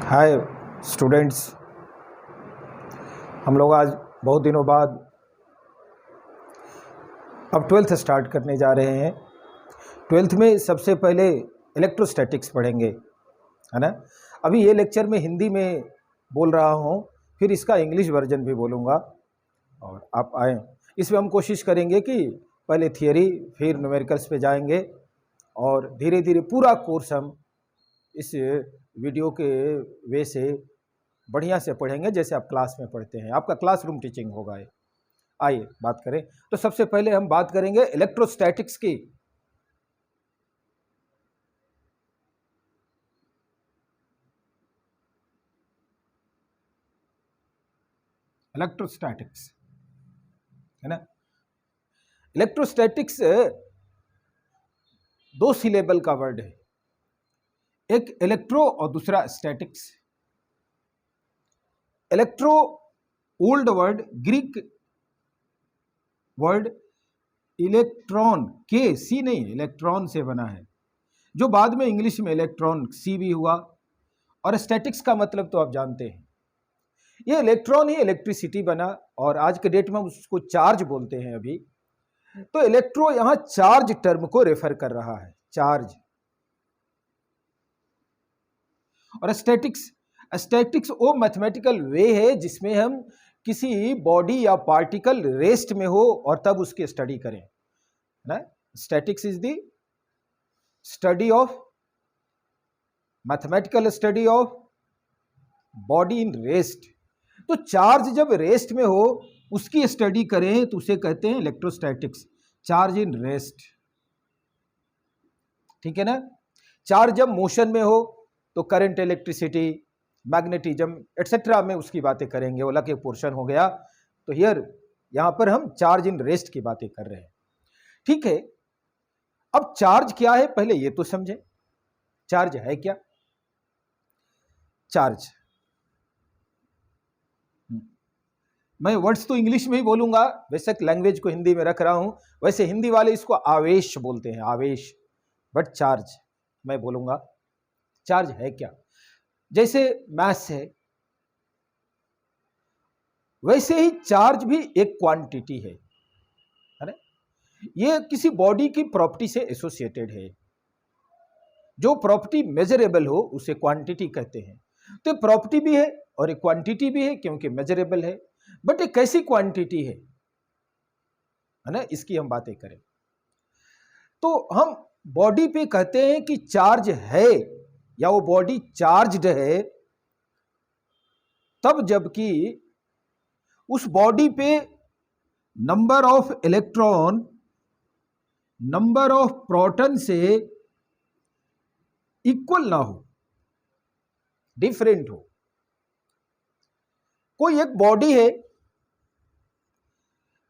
Hi students, हम लोग आज बहुत दिनों बाद अब 12th स्टार्ट करने जा रहे हैं। 12th में सबसे पहले इलेक्ट्रोस्टैटिक्स पढ़ेंगे, है ना। अभी ये लेक्चर में हिंदी में बोल रहा हूँ, फिर इसका इंग्लिश वर्जन भी बोलूँगा और आप आएँ। इसमें हम कोशिश करेंगे कि पहले थियरी फिर न्यूमेरिकल्स पे जाएंगे और धीरे धीरे पूरा कोर्स हम इस वीडियो के वे से बढ़िया से पढ़ेंगे जैसे आप क्लास में पढ़ते हैं। आपका क्लासरूम टीचिंग होगा ये। आइए बात करें। तो सबसे पहले हम बात करेंगे इलेक्ट्रोस्टैटिक्स की। इलेक्ट्रोस्टैटिक्स, है ना। इलेक्ट्रोस्टैटिक्स दो सिलेबल का वर्ड है, एक इलेक्ट्रो और दूसरा statics. Electro old word, Greek word electron, के सी नहीं, इलेक्ट्रॉन से बना है, जो बाद में इंग्लिश में इलेक्ट्रॉन सी भी हुआ। और स्टैटिक्स का मतलब तो आप जानते हैं, ये इलेक्ट्रॉन ही इलेक्ट्रिसिटी बना और आज के डेट में हम उसको चार्ज बोलते हैं अभी। तो इलेक्ट्रो यहां चार्ज टर्म को रेफर कर रहा है, चार्ज। और स्टैटिक्स वो मैथमेटिकल वे है जिसमें हम किसी बॉडी या पार्टिकल रेस्ट में हो और तब उसकी स्टडी करें, ना। Statics is the study of, mathematical study of body in rest. तो चार्ज जब रेस्ट में हो उसकी स्टडी करें तो उसे कहते हैं इलेक्ट्रोस्टैटिक्स, चार्ज इन रेस्ट, ठीक है ना। चार्ज जब मोशन में हो तो करंट, इलेक्ट्रिसिटी, मैग्नेटिज्म एटसेट्रा में उसकी बातें करेंगे, वो अलग एक पोर्शन हो गया। तो यहां पर हम चार्ज इन रेस्ट की बातें कर रहे हैं, ठीक है। अब चार्ज क्या है पहले ये तो समझें, चार्ज है क्या। चार्ज, मैं वर्ड्स तो इंग्लिश में ही बोलूंगा, वैसे लैंग्वेज को हिंदी में रख रहा हूं। वैसे हिंदी वाले इसको आवेश बोलते हैं, आवेश, बट चार्ज मैं बोलूंगा। चार्ज है क्या, जैसे मैस है वैसे ही चार्ज भी एक क्वांटिटी है ना। ये किसी बॉडी की प्रॉपर्टी से एसोसिएटेड है। जो प्रॉपर्टी मेजरेबल हो उसे क्वांटिटी कहते हैं। तो प्रॉपर्टी भी है और एक क्वांटिटी भी है क्योंकि मेजरेबल है, बट एक कैसी क्वांटिटी है ना, इसकी हम बातें करें तो हम बॉडी पे कहते हैं कि चार्ज है या वो बॉडी चार्ज्ड है तब जबकि उस बॉडी पे number of electron number of proton से इक्वल ना हो, डिफरेंट हो। कोई एक बॉडी है,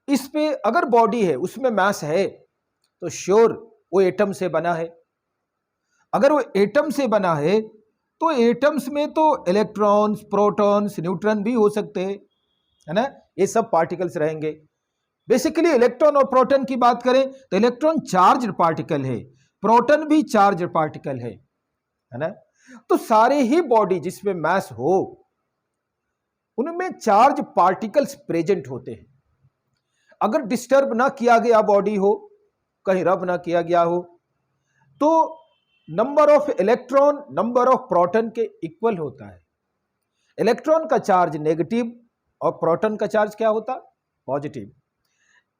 इस पे अगर बॉडी है उसमें मास है तो श्योर वो एटम से बना है। अगर वो एटम से बना है तो एटम्स में तो इलेक्ट्रॉन्स, प्रोटॉन्स, न्यूट्रॉन भी हो सकते हैं, है ना। ये सब पार्टिकल्स रहेंगे। बेसिकली इलेक्ट्रॉन और प्रोटॉन की बात करें तो इलेक्ट्रॉन चार्ज्ड पार्टिकल है, प्रोटॉन भी चार्ज्ड पार्टिकल है ना। तो सारे ही बॉडी जिसमें मास हो उनमें चार्ज पार्टिकल्स प्रेजेंट होते हैं। अगर डिस्टर्ब ना किया गया बॉडी हो, कहीं रब ना किया गया हो, तो number of electron number of proton के इक्वल होता है। इलेक्ट्रॉन का चार्ज नेगेटिव और प्रोटॉन का चार्ज क्या होता, पॉजिटिव।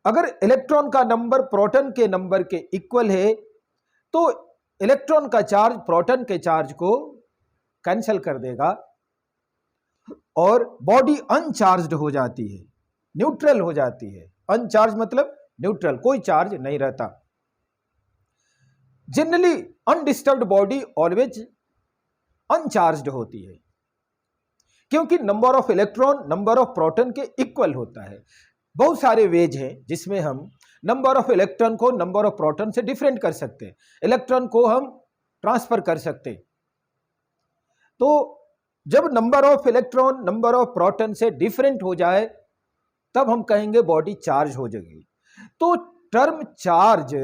अगर इलेक्ट्रॉन का नंबर प्रोटॉन के नंबर के इक्वल है तो इलेक्ट्रॉन का चार्ज प्रोटॉन के चार्ज को कैंसिल कर देगा और बॉडी अनचार्ज्ड हो जाती है, न्यूट्रल हो जाती है। अनचार्ज मतलब न्यूट्रल, कोई चार्ज नहीं रहता। Generally undisturbed body always uncharged होती है क्योंकि number of electron number of proton के इक्वल होता है। बहुत सारे वेज हैं जिसमें हम नंबर ऑफ इलेक्ट्रॉन को नंबर ऑफ प्रोटॉन से डिफरेंट कर सकते हैं, इलेक्ट्रॉन को हम ट्रांसफर कर सकते हैं। तो जब number of electron number of proton से डिफरेंट हो जाए तब हम कहेंगे बॉडी चार्ज हो जाएगी। तो टर्म चार्ज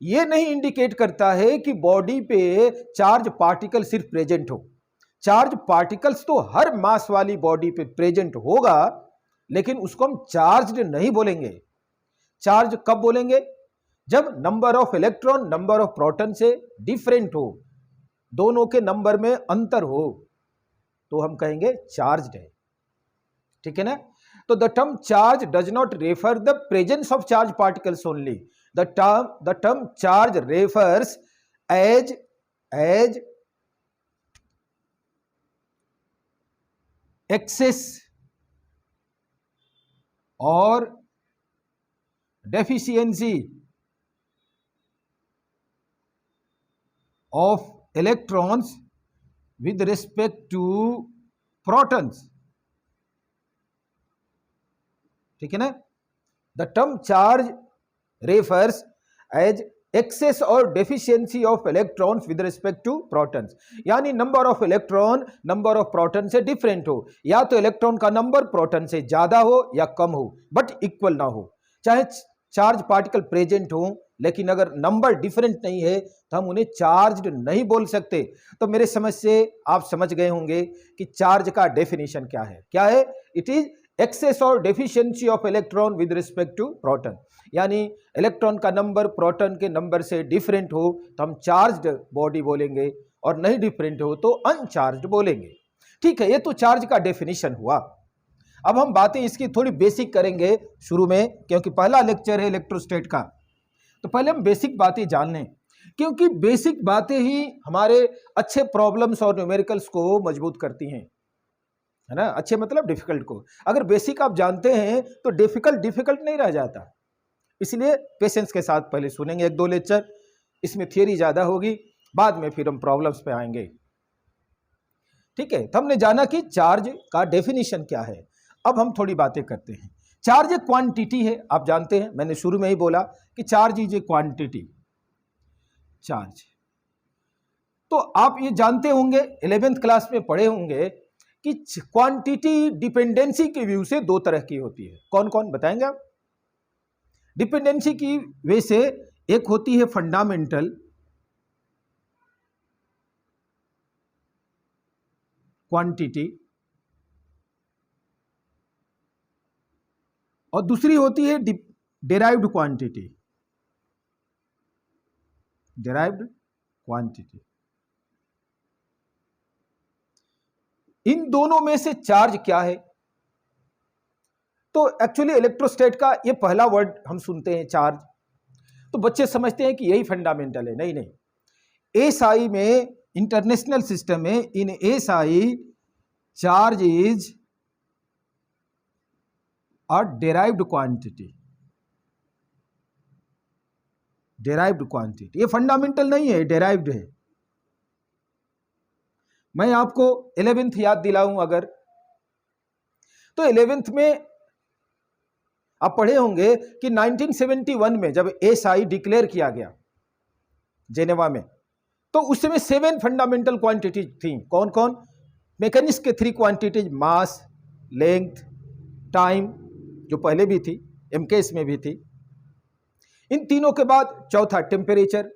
ये नहीं इंडिकेट करता है कि बॉडी पे चार्ज पार्टिकल सिर्फ प्रेजेंट हो। चार्ज पार्टिकल्स तो हर मास वाली बॉडी पे प्रेजेंट होगा, लेकिन उसको हम चार्ज नहीं बोलेंगे। चार्ज कब बोलेंगे? जब number of electron number of proton से डिफरेंट हो, दोनों के नंबर में अंतर हो, तो हम कहेंगे चार्ज्ड है। ठीक है ना? तो the term charge does not refer the presence of charge particles only, the term charge refers as excess or deficiency of electrons with respect to protons। ठीक है ना? The term charge refers as excess or deficiency of electrons with respect to protons, यानी number of electron number of proton से different हो, या तो electron का number proton से ज्यादा हो या कम हो, बट इक्वल ना हो। चाहे चार्ज पार्टिकल प्रेजेंट हो, लेकिन अगर नंबर डिफरेंट नहीं है तो हम उन्हें चार्ज्ड नहीं बोल सकते। तो मेरे समझ से आप समझ गए होंगे कि चार्ज का डेफिनेशन क्या है। क्या है? It is excess or deficiency of electron with respect to proton, यानी इलेक्ट्रॉन का नंबर प्रोटॉन के नंबर से डिफरेंट हो तो हम चार्ज्ड बॉडी बोलेंगे, और नहीं डिफरेंट हो तो अनचार्ज्ड बोलेंगे। ठीक है, ये तो चार्ज का डेफिनेशन हुआ। अब हम बातें इसकी थोड़ी बेसिक करेंगे शुरू में, क्योंकि पहला लेक्चर है इलेक्ट्रोस्टेट का, तो पहले हम बेसिक बातें जान लें, क्योंकि बेसिक बातें ही हमारे अच्छे प्रॉब्लम्स और न्यूमेरिकल्स को मजबूत करती हैं, है ना? अच्छे मतलब डिफिकल्ट को। अगर बेसिक आप जानते हैं तो डिफिकल्ट नहीं रह जाता। इसलिए पेशेंस के साथ पहले सुनेंगे एक दो लेक्चर, इसमें थियरी ज्यादा होगी, बाद में फिर हम प्रॉब्लम्स पे आएंगे। ठीक है, तो हमने जाना कि चार्ज का डेफिनेशन क्या है। अब हम थोड़ी बातें करते हैं। चार्ज एक क्वांटिटी है, आप जानते हैं, मैंने शुरू में ही बोला कि charge is a quantity. Charge तो आप ये जानते होंगे, 11th क्लास में पढ़े होंगे कि क्वांटिटी डिपेंडेंसी के व्यू से दो तरह की होती है। कौन कौन बताएंगे आप? डिपेंडेंसी की वे से एक होती है फंडामेंटल क्वांटिटी, और दूसरी होती है डेराइव्ड क्वांटिटी। डेराइव्ड क्वांटिटी, इन दोनों में से चार्ज क्या है? तो एक्चुअली इलेक्ट्रोस्टेट का ये पहला वर्ड हम सुनते हैं चार्ज, तो बच्चे समझते हैं कि यही फंडामेंटल है। नहीं नहीं, एसआई में, इंटरनेशनल सिस्टम में, in SI charge is a derived quantity. Derived quantity, ये फंडामेंटल नहीं है, डेराइव्ड है। मैं आपको 11th याद दिलाऊं अगर, तो 11th में आप पढ़े होंगे कि 1971 में जब एसआई डिक्लेयर किया गया जेनेवा में, तो उस समय 7 फंडामेंटल क्वांटिटीज थी। कौन कौन? मैकेनिक्स के 3 क्वांटिटीज, मास, लेंथ, टाइम, जो पहले भी थी, एमकेएस में भी थी। इन तीनों के बाद चौथा टेम्परेचर,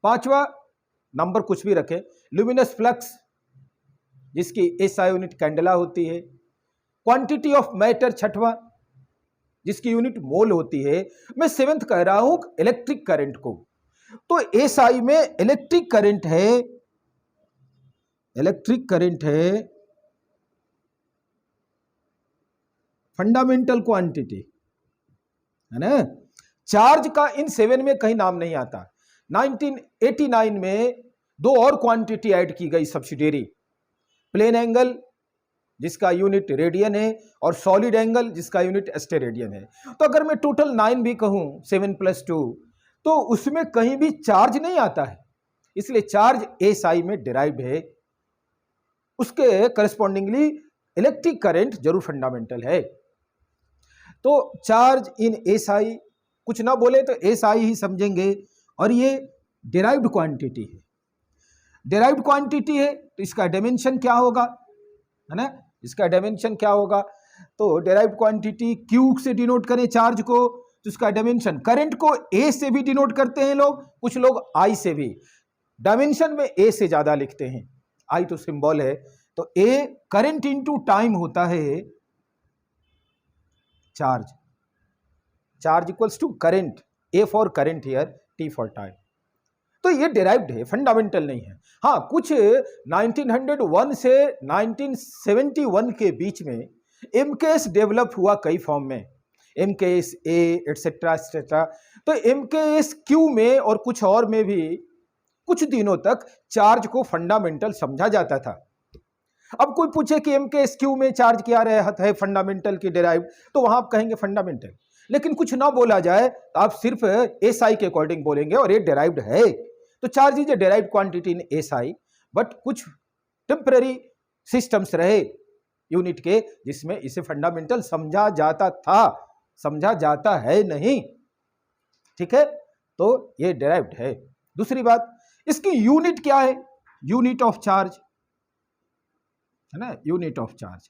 पांचवा नंबर कुछ भी रखें, ल्यूमिनस फ्लक्स, जिसकी एसआई यूनिट कैंडला होती है, क्वांटिटी ऑफ मैटर छठवां, जिसकी यूनिट मोल होती है। मैं 7th कह रहा हूं इलेक्ट्रिक करंट को। तो एसआई में इलेक्ट्रिक करंट है, इलेक्ट्रिक करंट है फंडामेंटल क्वांटिटी, है ना? चार्ज का इन 7 में कहीं नाम नहीं आता। 1989 में 2 और क्वांटिटी ऐड की गई सब्सिडियरी, प्लेन एंगल जिसका यूनिट रेडियन है, और सॉलिड एंगल जिसका यूनिट एस्टेरेडियन है। तो अगर मैं टोटल 9 भी कहूं, 7 + 2, तो उसमें कहीं भी चार्ज नहीं आता है। इसलिए चार्ज एसआई में डिराइव्ड है, उसके करस्पॉन्डिंगली इलेक्ट्रिक करंट जरूर फंडामेंटल है। तो चार्ज इन एसआई, कुछ ना बोले तो एसआई ही समझेंगे, और ये डिराइव्ड क्वांटिटी है। डिराइव्ड क्वांटिटी है तो इसका डायमेंशन क्या होगा, है ना? इसका डायमेंशन क्या होगा? तो डिराइव्ड क्वांटिटी क्यू से डिनोट करें चार्ज को, तो इसका डायमेंशन, करंट को ए से भी डिनोट करते हैं लोग, कुछ लोग आई से भी। डायमेंशन में ए से ज्यादा लिखते हैं, आई तो सिंबल है, तो ए करंट इनटू टाइम होता है charge, charge equals to current, A for current here, T for time. तो ये डिराइव्ड है, फंडामेंटल नहीं है। हाँ, कुछ 1901 से 1971 के बीच में एमकेएस डेवलप हुआ कई फॉर्म में, एमकेएस ए एटसेट्रा एटसेट्रा। तो एमकेएस क्यू में और कुछ और में भी कुछ दिनों तक चार्ज को फंडामेंटल समझा जाता था। अब कोई पूछे कि एमकेएस क्यू में चार्ज क्या रहता है फंडामेंटल की डिराइव्ड, तो वहां आप कहेंगे फंडामेंटल। लेकिन कुछ ना बोला जाए तो आप सिर्फ एसआई के अकॉर्डिंग बोलेंगे और ये डिराइव्ड है। तो charge is a derived quantity in SI, but कुछ टेम्पररी सिस्टम्स रहे यूनिट के जिसमें इसे फंडामेंटल समझा जाता था, समझा जाता है नहीं। ठीक है, तो ये डिराइव्ड है। दूसरी बात, इसकी यूनिट क्या है? यूनिट ऑफ चार्ज है ना, यूनिट ऑफ चार्ज।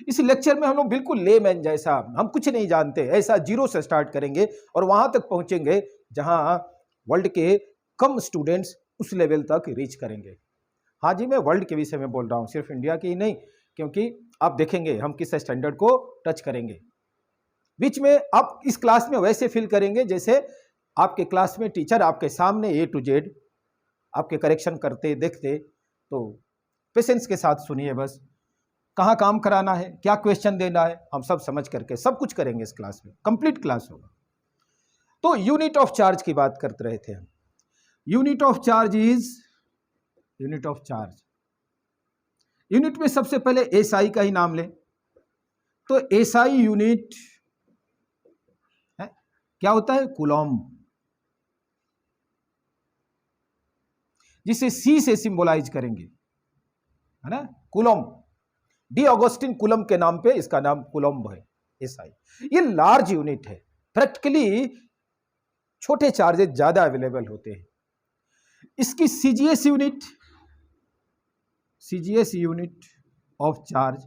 इस लेक्चर में हम लोग बिल्कुल लेमैन जैसा, हम कुछ नहीं जानते, ऐसा जीरो से स्टार्ट करेंगे और वहां तक पहुंचेंगे जहां वर्ल्ड के कम स्टूडेंट्स उस लेवल तक रीच करेंगे। हाँ जी, मैं वर्ल्ड के विषय में बोल रहा हूँ, सिर्फ इंडिया की ही नहीं, क्योंकि आप देखेंगे हम किस स्टैंडर्ड को टच करेंगे। बीच में आप इस क्लास में वैसे फील करेंगे जैसे आपके क्लास में टीचर आपके सामने ए टू जेड आपके करेक्शन करते देखते। तो पेशेंस के साथ सुनिए, बस कहाँ काम कराना है, क्या क्वेश्चन देना है, हम सब समझ करके सब कुछ करेंगे इस क्लास में, कंप्लीट क्लास होगा। तो यूनिट ऑफ चार्ज की बात करते रहे थे हम। Unit of charge is, unit of charge, unit में सबसे पहले एसआई का ही नाम लें तो एसआई यूनिट है क्या होता है? कूलॉम्ब, जिसे सी से सिंबलाइज करेंगे, है ना, कूलॉम्ब। डी ऑगस्टिन कूलम के नाम पे इसका नाम कूलॉम्ब है, एसआई। ये लार्ज यूनिट है, प्रैक्टिकली छोटे चार्जेस ज्यादा अवेलेबल होते हैं। इसकी CGS unit, CGS unit of charge,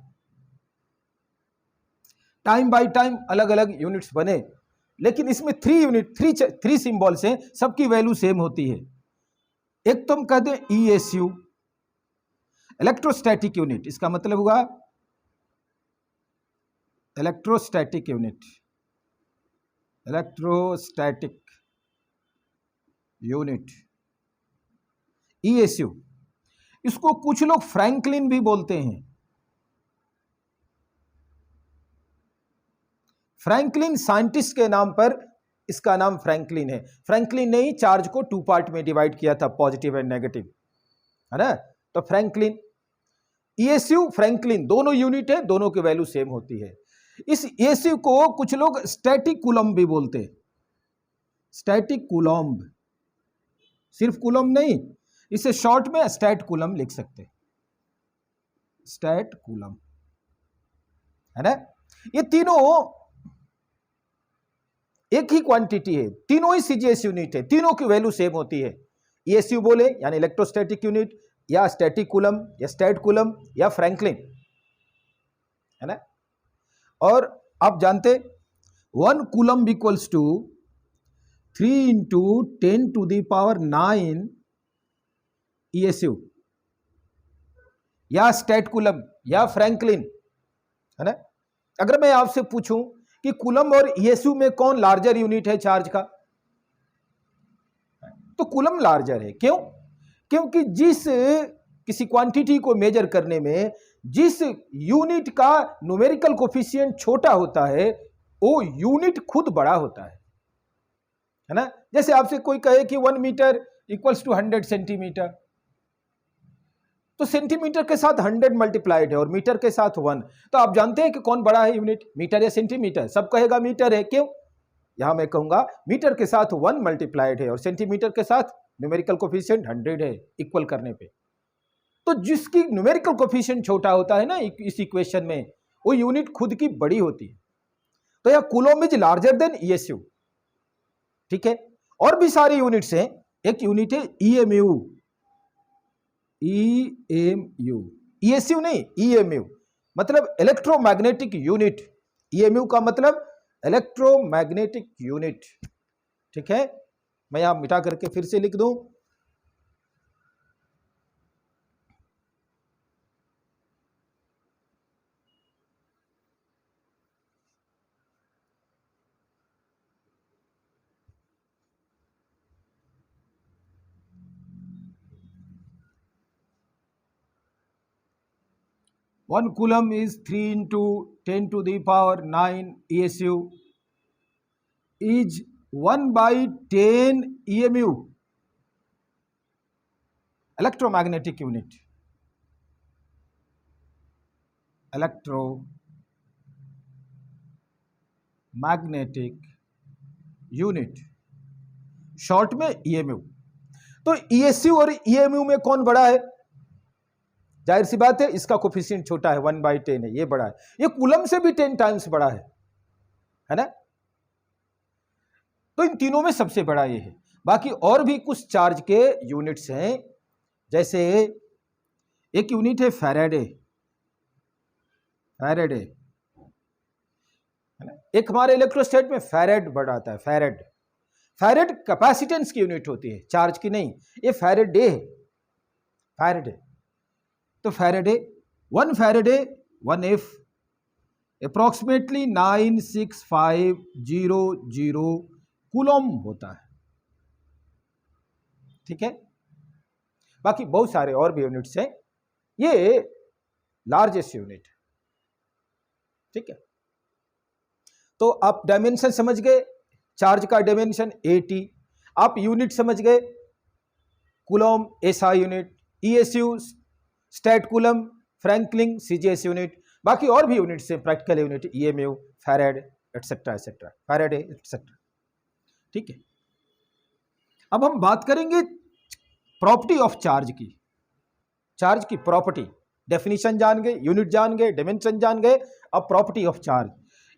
time by time अलग अलग यूनिट्स बने, लेकिन इसमें थ्री यूनिट, थ्री सिंबल्स हैं, सबकी वैल्यू सेम होती है। एक तो हम कहते हैं ईएसयू, इलेक्ट्रोस्टैटिक यूनिट, इसका मतलब हुआ इलेक्ट्रोस्टैटिक यूनिट, इलेक्ट्रोस्टैटिक यूनिट ईएसयू। इसको कुछ लोग फ्रैंकलिन भी बोलते हैं। फ्रैंकलिन साइंटिस्ट के नाम पर इसका नाम फ्रैंकलिन है। फ्रैंकलिन ने ही चार्ज को टू पार्ट में डिवाइड किया था, पॉजिटिव एंड नेगेटिव, है ना। तो फ्रैंकलिन, ईएसयू, फ्रैंकलिन दोनों यूनिट है, दोनों की वैल्यू सेम होती है। इस ईएसयू को कुछ लोग स्टैटिक कूलम्ब भी बोलते हैं। स्टैटिक कूलम्ब, सिर्फ कूलम्ब नहीं, इसे शॉर्ट में स्टैट कूलम्ब लिख सकते हैं, स्टैट कूलम्ब, है ना। ये तीनों एक ही क्वांटिटी है, तीनों ही सीजीएस यूनिट है, तीनों की वैल्यू सेम होती है। ईएसयू बोले यानी इलेक्ट्रोस्टैटिक यूनिट, या स्टैटिक कूलम्ब, या स्टैट कूलम्ब, या फ्रैंकलिन, है ना। और आप जानते 1 coulomb equals to 3 into 10⁹ ESU, या स्टैट कूलम्ब, या फ्रैंकलिन, है ना। अगर मैं आपसे पूछूं कि कूलम्ब और ईएसयू में कौन लार्जर यूनिट है चार्ज का, तो कूलम्ब लार्जर है। क्यों? क्योंकि जिस किसी क्वांटिटी को मेजर करने में जिस यूनिट का न्यूमेरिकल कोफिशिएंट छोटा होता है, वो यूनिट खुद बड़ा होता है ना। जैसे आपसे कोई कहे कि 1 मीटर इक्वल्स टू 100 सेंटीमीटर, तो सेंटीमीटर के साथ 100 मल्टीप्लाइड है और मीटर के साथ 1, तो आप जानते हैं कि कौन बड़ा है यूनिट, मीटर या सेंटीमीटर? सब कहेगा मीटर है। क्यों? यहां मैं कहूंगा मीटर के साथ 1 मल्टीप्लाइड है और सेंटीमीटर के साथ न्यूमेरिकल कोफिशिएंट 100 है, इक्वल करने पे। तो जिसकी न्यूमेरिकल कोफिशिएंट छोटा होता है ना इस इक्वेशन में, वो यूनिट खुद की बड़ी होती है। तो यह कूलम्ब इज लार्जर देन ईएसयू, ठीक है। और भी सारी यूनिट्स हैं, एक यूनिट है ईएमयू, ईएमयू, ईएसयू नहीं, ईएमयू मतलब इलेक्ट्रोमैग्नेटिक यूनिट, ईएमयू का मतलब इलेक्ट्रोमैग्नेटिक यूनिट, ठीक है। मैं यहां मिटा करके फिर से लिख दूं, 1 coulomb is 3 into 10 to the power 9 ESU is 1 by 10 EMU, electromagnetic unit. Electromagnetic unit, short में ईएमयू। तो ईएसयू और ईएमयू में कौन बड़ा है? जाहिर सी बात है, इसका कोफिशिएंट छोटा है, 1/10 है, ये बड़ा है। ये कूलम से भी 10 टाइम्स बड़ा है ना? तो इन तीनों में सबसे बड़ा ये है। बाकी और भी कुछ चार्ज के यूनिट्स हैं, जैसे एक यूनिट है फैराडे, है ना? एक हमारे इलेक्ट्रोस्टैट में फैरेड वर्ड आता है, फैरेड कैपेसिटेंस की यूनिट होती है, चार्ज की नहीं। ये फैराडे है, तो फैराडे 1 F अप्रोक्सीमेटली 96500 कूलम होता है। ठीक है, बाकी बहुत सारे और भी यूनिट्स हैं, ये लार्जेस्ट यूनिट। ठीक है, तो आप डायमेंशन समझ गए, चार्ज का डायमेंशन 80, आप यूनिट समझ गए, coulomb SI unit, ESU stat coulomb, Franklin CGS unit, बाकी और भी यूनिट्स हैं, practical unit, EMU, farad et cetera, Faraday et cetera. ठीक है, अब हम बात करेंगे प्रॉपर्टी ऑफ चार्ज की प्रॉपर्टी। डेफिनेशन जान गए, यूनिट जान गए, डायमेंशन जान गए, अब प्रॉपर्टी ऑफ चार्ज।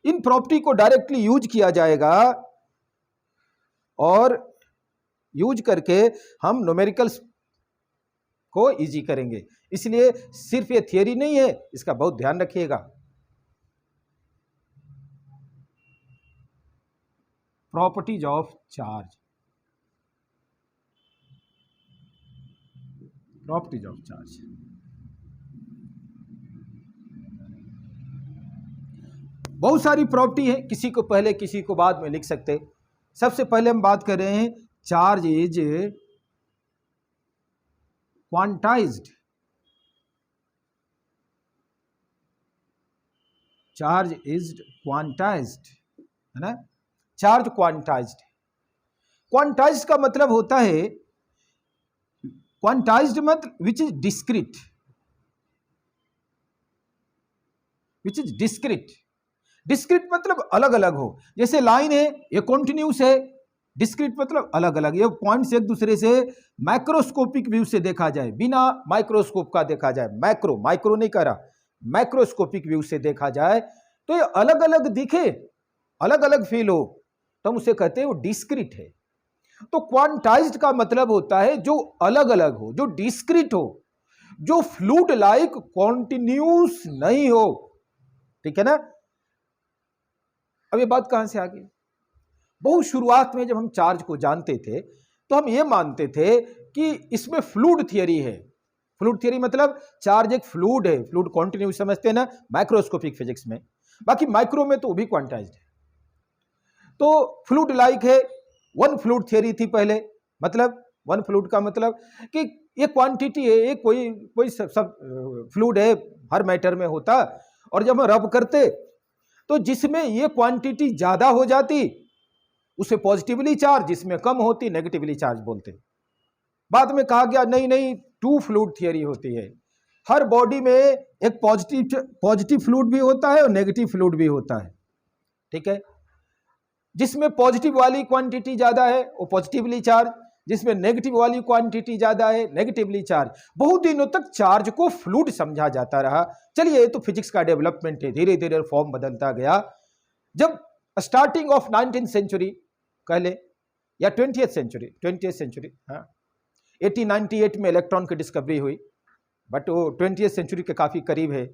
इन प्रॉपर्टी को डायरेक्टली यूज किया जाएगा और यूज करके हम न्यूमेरिकल्स को इजी करेंगे, इसलिए सिर्फ ये थियरी नहीं है, इसका बहुत ध्यान रखिएगा। प्रॉपर्टीज ऑफ चार्ज, बहुत सारी प्रॉपर्टी है, किसी को पहले किसी को बाद में लिख सकते। सबसे पहले हम बात कर रहे हैं charge is quantized. Charge is quantized, है ना? चार्ज क्वांटाइज्ड, क्वांटाइज्ड का मतलब होता है, क्वांटाइज्ड मतलब विच इज डिस्क्रीट, डिस्क्रीट मतलब अलग अलग हो। जैसे लाइन है, ये कॉन्टिन्यूस है, डिस्क्रीट मतलब अलग अलग, ये पॉइंट्स एक दूसरे से मैक्रोस्कोपिक व्यू से देखा जाए, बिना माइक्रोस्कोप का देखा जाए, माइक्रो नहीं कह रहा, मैक्रोस्कोपिक व्यू से देखा जाए तो ये अलग अलग दिखे, अलग अलग फील हो, तो हम उसे कहते हैं वो डिस्क्रीट है। तो क्वांटाइज्ड का मतलब होता है जो अलग अलग हो, जो डिस्क्रीट हो, जो फ्लूइड लाइक कॉन्टिन्यूस नहीं हो। ठीक है ना? अब ये बात कहां से आ गई? बहुत शुरुआत में जब हम चार्ज को जानते थे तो हम ये मानते थे कि इसमें फ्लूइड थियरी है। फ्लूइड थियरी मतलब चार्ज एक फ्लूइड है, फ्लूइड कॉन्टिन्यूस समझते हैं ना माइक्रोस्कोपिक फिजिक्स में, बाकी माइक्रो में तो वो भी क्वांटाइज्ड है। तो फ्लूइड लाइक है, वन फ्लूइड थियरी थी पहले, मतलब वन फ्लूइड का मतलब कि ये क्वांटिटी है, ये कोई सब फ्लूइड है, हर मैटर में होता, और जब हम रब करते तो जिसमें ये क्वांटिटी ज्यादा हो जाती उसे पॉजिटिवली चार्ज, जिसमें कम होती नेगेटिवली चार्ज बोलते। बाद में कहा गया नहीं, टू फ्लूइड थियरी होती है, हर बॉडी में एक पॉजिटिव फ्लूइड भी होता है और नेगेटिव फ्लूइड भी होता है। ठीक है, जिसमें पॉजिटिव वाली क्वांटिटी ज्यादा है वो पॉजिटिवली चार्ज, जिसमें नेगेटिव वाली क्वांटिटी ज्यादा है नेगेटिवली चार्ज। बहुत दिनों तक चार्ज को फ्लूइड समझा जाता रहा। चलिए, ये तो फिजिक्स का डेवलपमेंट है, धीरे धीरे फॉर्म बदलता गया। जब स्टार्टिंग ऑफ 19th सेंचुरी कह ले या 20th सेंचुरी, हाँ, 1898 में इलेक्ट्रॉन की डिस्कवरी हुई, बट वो 20th सेंचुरी के काफी करीब है।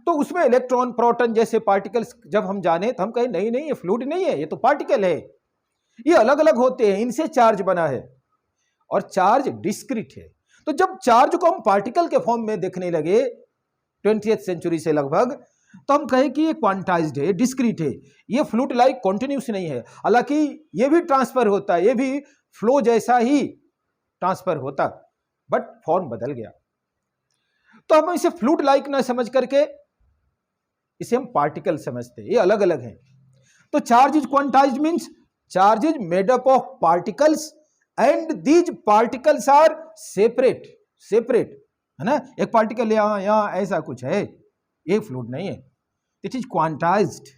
तो उसमें इलेक्ट्रॉन, प्रोटॉन जैसे पार्टिकल्स जब हम जाने तो हम कहें नहीं ये फ्लूइड नहीं है, ये तो पार्टिकल है, ये अलग अलग होते हैं, इनसे चार्ज बना है और चार्ज डिस्क्रीट है। तो जब चार्ज को हम पार्टिकल के फॉर्म में देखने लगे 20th सेंचुरी से लगभग, तो हम कहें कि ये क्वांटाइज्ड है, डिस्क्रीट है, ये फ्लूइड लाइक कॉन्टिन्यूस नहीं है। हालांकि ये भी ट्रांसफर होता है, ये भी फ्लो जैसा ही ट्रांसफर होता, बट फॉर्म बदल गया। तो हम इसे फ्लूइड लाइक ना समझ करके इसे हम पार्टिकल समझते हैं, ये अलग अलग हैं। तो charge is quantized means charge is made up of particles and these particles are separate, separate है ना। एक पार्टिकल यहां यहां ऐसा कुछ है, एक फ्लूइड नहीं है, इट इज क्वांटाइज्ड।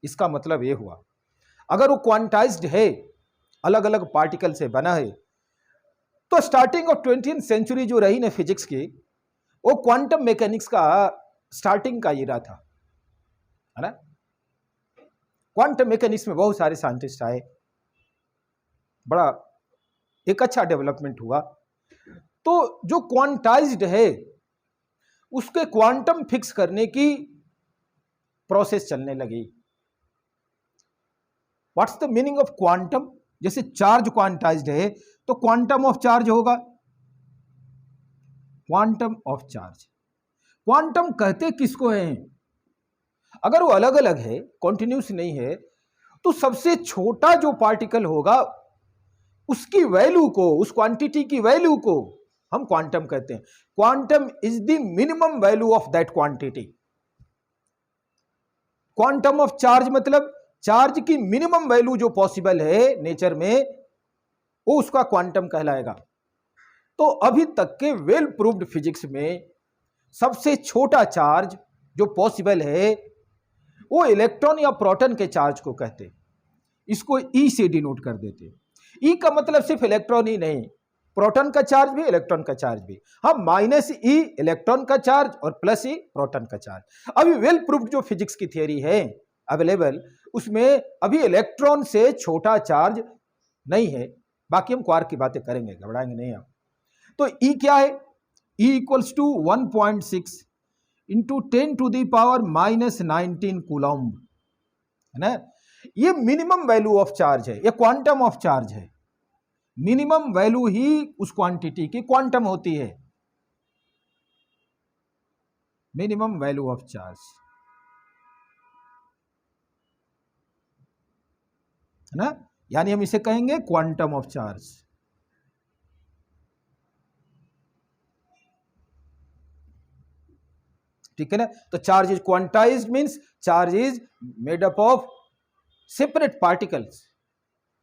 इसका मतलब ये हुआ अगर वो क्वांटाइज्ड है, अलग अलग पार्टिकल से बना है, तो स्टार्टिंग ऑफ 20th सेंचुरी जो रही ना फिजिक्स की, वो क्वांटम मैकेनिक्स का स्टार्टिंग का ईरा था, है ना। क्वांटम मैकेनिक्स में बहुत सारे साइंटिस्ट आए, बड़ा एक अच्छा डेवलपमेंट हुआ। तो जो क्वांटाइज्ड है उसके क्वांटम फिक्स करने की प्रोसेस चलने लगी। What's the meaning of quantum? जैसे चार्ज क्वांटाइज्ड है तो क्वांटम ऑफ चार्ज होगा, क्वांटम ऑफ चार्ज। क्वांटम कहते किसको हैं? अगर वो अलग अलग है, कॉन्टिन्यूस नहीं है, तो सबसे छोटा जो पार्टिकल होगा उसकी वैल्यू को, उस क्वांटिटी की वैल्यू को हम क्वांटम कहते हैं। Quantum is the minimum value of that quantity. Quantum of charge मतलब चार्ज की मिनिमम वैल्यू जो पॉसिबल है नेचर में, वो उसका क्वांटम कहलाएगा। तो अभी तक के वेल प्रूव्ड फिजिक्स में सबसे छोटा चार्ज जो पॉसिबल है वो इलेक्ट्रॉन या प्रोटॉन के चार्ज को कहते, इसको ई से डिनोट कर देते। ई का मतलब सिर्फ इलेक्ट्रॉन ही नहीं, प्रोटॉन का चार्ज भी, इलेक्ट्रॉन का चार्ज भी। हाँ, माइनस ई इलेक्ट्रॉन का चार्ज और प्लस ई प्रोटॉन का चार्ज। अभी वेल प्रूव्ड जो फिजिक्स की थियरी है अवेलेबल, उसमें अभी इलेक्ट्रॉन से छोटा चार्ज नहीं है। बाकी हम क्वार्क की बातें करेंगे, घबराएंगे नहीं आप। तो ई क्या है? E equals to 1.6 into 10⁻⁻19 coulomb, है ना। ये मिनिमम वैल्यू ऑफ चार्ज है, ये क्वांटम ऑफ चार्ज है। मिनिमम वैल्यू ही उस क्वांटिटी की क्वांटम होती है, मिनिमम वैल्यू ऑफ चार्ज, है ना। यानी हम इसे कहेंगे क्वांटम ऑफ चार्ज। ठीक है ना। तो charge is quantized means charge is made up of separate particles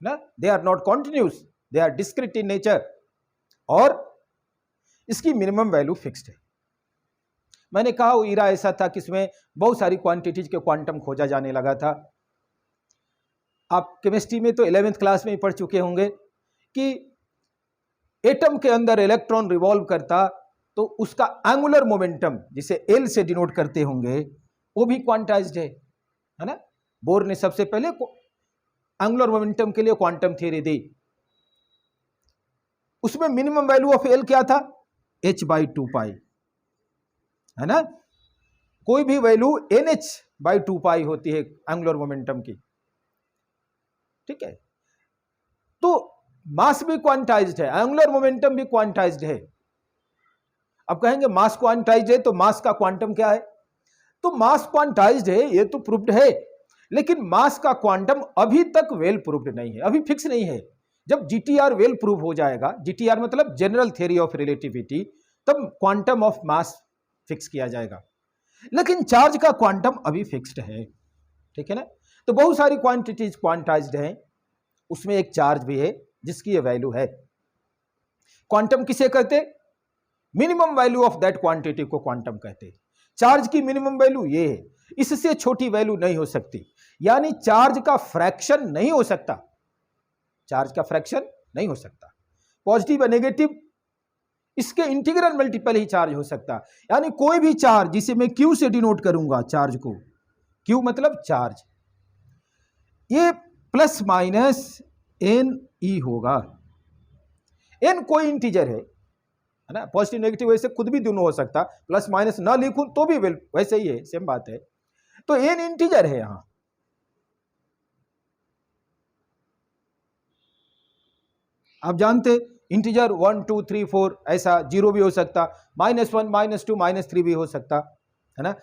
ना, they are not continuous, they are discrete in nature, और इसकी मिनिमम वैल्यू फिक्स्ड है। मैंने कहा वो ईरा ऐसा था कि इसमें बहुत सारी क्वांटिटीज के क्वांटम खोजा जाने लगा था। आप केमिस्ट्री में तो 11th क्लास में ही पढ़ चुके होंगे कि एटम के अंदर इलेक्ट्रॉन रिवॉल्व करता तो उसका एंगुलर मोमेंटम, जिसे एल से डिनोट करते होंगे, वो भी क्वांटाइज्ड है ना। बोर ने सबसे पहले एंगुलर मोमेंटम के लिए क्वांटम थ्योरी दी। उसमें मिनिमम वैल्यू ऑफ एल क्या था? h/2π, है ना। कोई भी वैल्यू nh/2π होती है एंगुलर मोमेंटम की, ठीक है। तो मास भी क्वांटाइज्ड है, एंगुलर मोमेंटम भी क्वांटाइज्ड है। अब कहेंगे मास क्वांटाइज्ड है तो मास का क्वांटम क्या है? तो मास क्वांटाइज्ड है, ये तो प्रूव्ड है, लेकिन मास का क्वांटम अभी तक वेल प्रूव्ड नहीं है, अभी फिक्स नहीं है। जब जीटीआर वेल प्रूव हो जाएगा, जीटीआर मतलब जनरल थ्योरी ऑफ रिलेटिविटी, तब क्वांटम ऑफ मास फिक्स किया जाएगा। लेकिन चार्ज का क्वांटम अभी फिक्स्ड है, ठीक है ना। तो बहुत सारी क्वांटिटीज क्वांटाइज्ड हैं, उसमें एक चार्ज भी है जिसकी ये वैल्यू है। क्वांटम किसे कहते? Minimum value of that quantity को क्वांटम कहते। चार्ज की मिनिमम वैल्यू ये है, इससे छोटी वैल्यू नहीं हो सकती, यानी चार्ज का फ्रैक्शन नहीं हो सकता, चार्ज का फ्रैक्शन नहीं हो सकता। पॉजिटिव और नेगेटिव, इसके इंटीग्रल मल्टीपल ही चार्ज हो सकता। यानी कोई भी चार्ज जिसे मैं क्यू से डिनोट करूंगा, चार्ज को, क्यू मतलब चार्ज, ये प्लस माइनस एन ई होगा। एन कोई इंटीजर है ना, पॉजिटिव नेगेटिव वैसे खुद भी दोनों हो सकता, प्लस माइनस ना लिखूं तो भी वैसे ही है, सेम बात है। तो एन इंटीजर है यहां, आप जानते इंटीजर 1 2 3 4, ऐसा जीरो भी हो सकता, -1 -2 -3 भी हो सकता, है ना।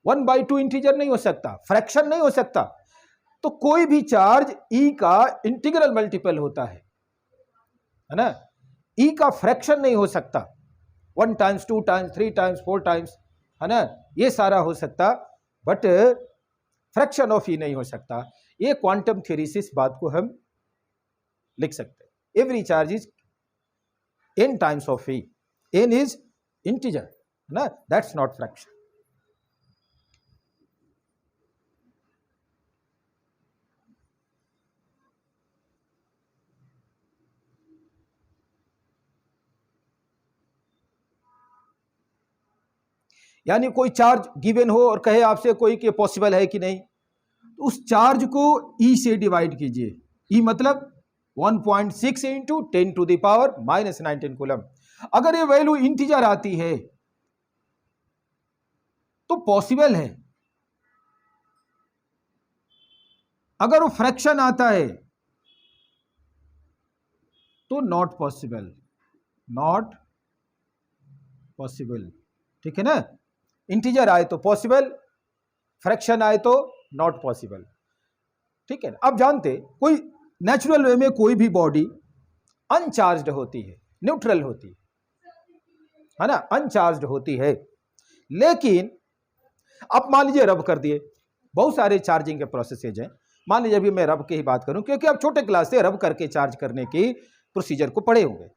1/2 इंटीजर नहीं हो सकता, फ्रैक्शन नहीं हो सकता। तो कोई भी चार्ज ई का इंटीग्रल मल्टीपल होता है ना, ई का फ्रैक्शन नहीं हो सकता, 1 टाइम्स 2 टाइम्स 3 टाइम्स 4 टाइम्स, है ना, ये सारा हो सकता, बट फ्रैक्शन ऑफ ई नहीं हो सकता। ये क्वांटम थ्योरी से इस बात को हम लिख सकते हैं। Every charge is n times of E, n is integer, है ना, दैट्स नॉट फ्रैक्शन। यानी कोई चार्ज गिवन हो और कहे आपसे कोई कि पॉसिबल है कि नहीं, तो उस चार्ज को ई से डिवाइड कीजिए। ई मतलब 1.6 into 10 to the power -19 coulomb. अगर ये वैल्यू इंटीजर आती है तो पॉसिबल है, अगर वो फ्रैक्शन आता है तो नॉट पॉसिबल, नॉट पॉसिबल, ठीक है ना। इंटीजर आए तो पॉसिबल, फ्रैक्शन आए तो नॉट पॉसिबल, ठीक है ना। अब जानते कोई नेचुरल वे में कोई भी बॉडी अनचार्ज्ड होती है, न्यूट्रल होती है ना, अनचार्ज्ड होती है। लेकिन अब मान लीजिए रब कर दिए, बहुत सारे चार्जिंग के प्रोसेसेज हैं। मान लीजिए अभी मैं रब की ही बात करूं, क्योंकि आप छोटे क्लास से रब करके चार्ज करने की प्रोसीजर को पढ़े होंगे।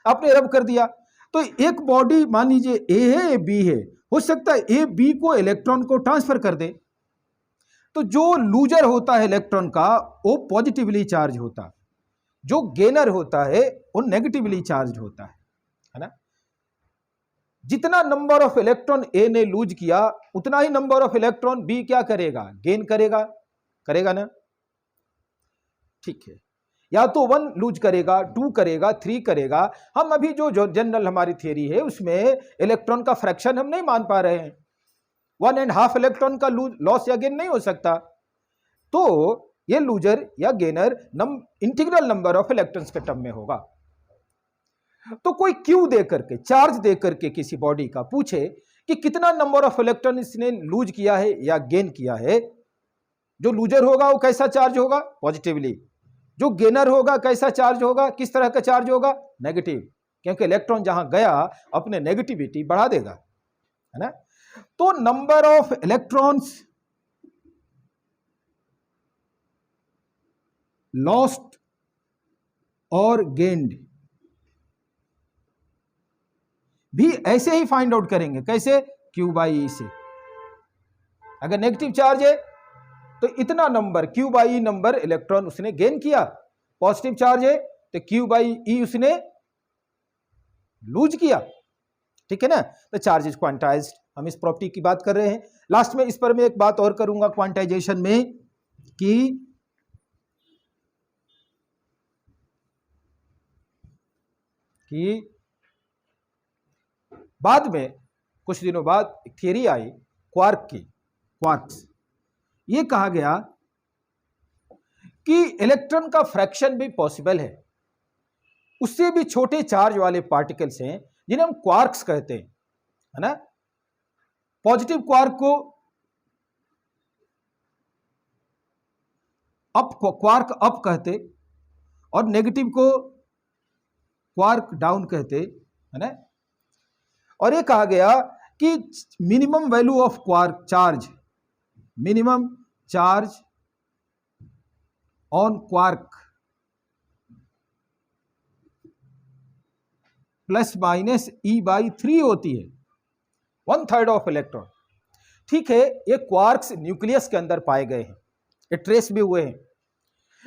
आपने रब कर दिया तो एक बॉडी मान लीजिए ए है, ए बी है, हो सकता है ए बी को इलेक्ट्रॉन को ट्रांसफर कर दे, तो जो लूजर होता है इलेक्ट्रॉन का वो पॉजिटिवली चार्ज होता, जो गेनर होता है वो नेगेटिवली चार्ज होता है ना। जितना नंबर ऑफ इलेक्ट्रॉन ए ने लूज किया उतना ही नंबर ऑफ इलेक्ट्रॉन बी क्या करेगा, गेन करेगा, करेगा ना, ठीक है। या तो 1 लूज करेगा, 2 करेगा, 3 करेगा। हम अभी जो जनरल हमारी थियरी है उसमें इलेक्ट्रॉन का फ्रैक्शन हम नहीं मान पा रहे हैं, 1.5 इलेक्ट्रॉन का लॉस या गेन नहीं हो सकता। तो ये लूजर या gainer integral number of electrons के टर्म में होगा। तो कोई क्यू दे करके, चार्ज दे करके किसी बॉडी का पूछे कि कितना नंबर ऑफ इलेक्ट्रॉन इसने लूज किया है या गेन किया है, जो लूजर होगा वो कैसा चार्ज होगा, पॉजिटिवली। जो गेनर होगा कैसा चार्ज होगा, किस तरह का चार्ज होगा, नेगेटिव, क्योंकि इलेक्ट्रॉन जहां गया अपने नेगेटिविटी बढ़ा देगा, है ना। तो नंबर ऑफ इलेक्ट्रॉन्स लॉस्ट और गेन्ड भी ऐसे ही फाइंड आउट करेंगे, कैसे, क्यू बाई ई से। अगर नेगेटिव चार्ज है तो इतना number Q by E number electron उसने गेन किया, पॉजिटिव चार्ज है तो क्यू बाई ई उसने लूज किया, ठीक है ना। तो चार्ज इज क्वांटाइज्ड, हम इस प्रॉपर्टी की बात कर रहे हैं। लास्ट में इस पर मैं एक बात और करूंगा क्वांटाइजेशन में कि बाद में कुछ दिनों बाद एक थियरी आई क्वार्क की, क्वार्क्स। ये कहा गया कि इलेक्ट्रॉन का फ्रैक्शन भी पॉसिबल है, उससे भी छोटे चार्ज वाले पार्टिकल्स हैं जिन्हें हम क्वार्क्स कहते हैं, है ना। पॉजिटिव क्वार्क को क्वार्क अप कहते और नेगेटिव को क्वार्क डाउन कहते, है ना। और ये कहा गया कि minimum value of quark charge, minimum charge on quark plus minus E by 3 होती है, 1/3 ऑफ इलेक्ट्रॉन, ठीक है। ये क्वार्क्स न्यूक्लियस के अंदर पाए गए हैं, ये ट्रेस भी हुए हैं।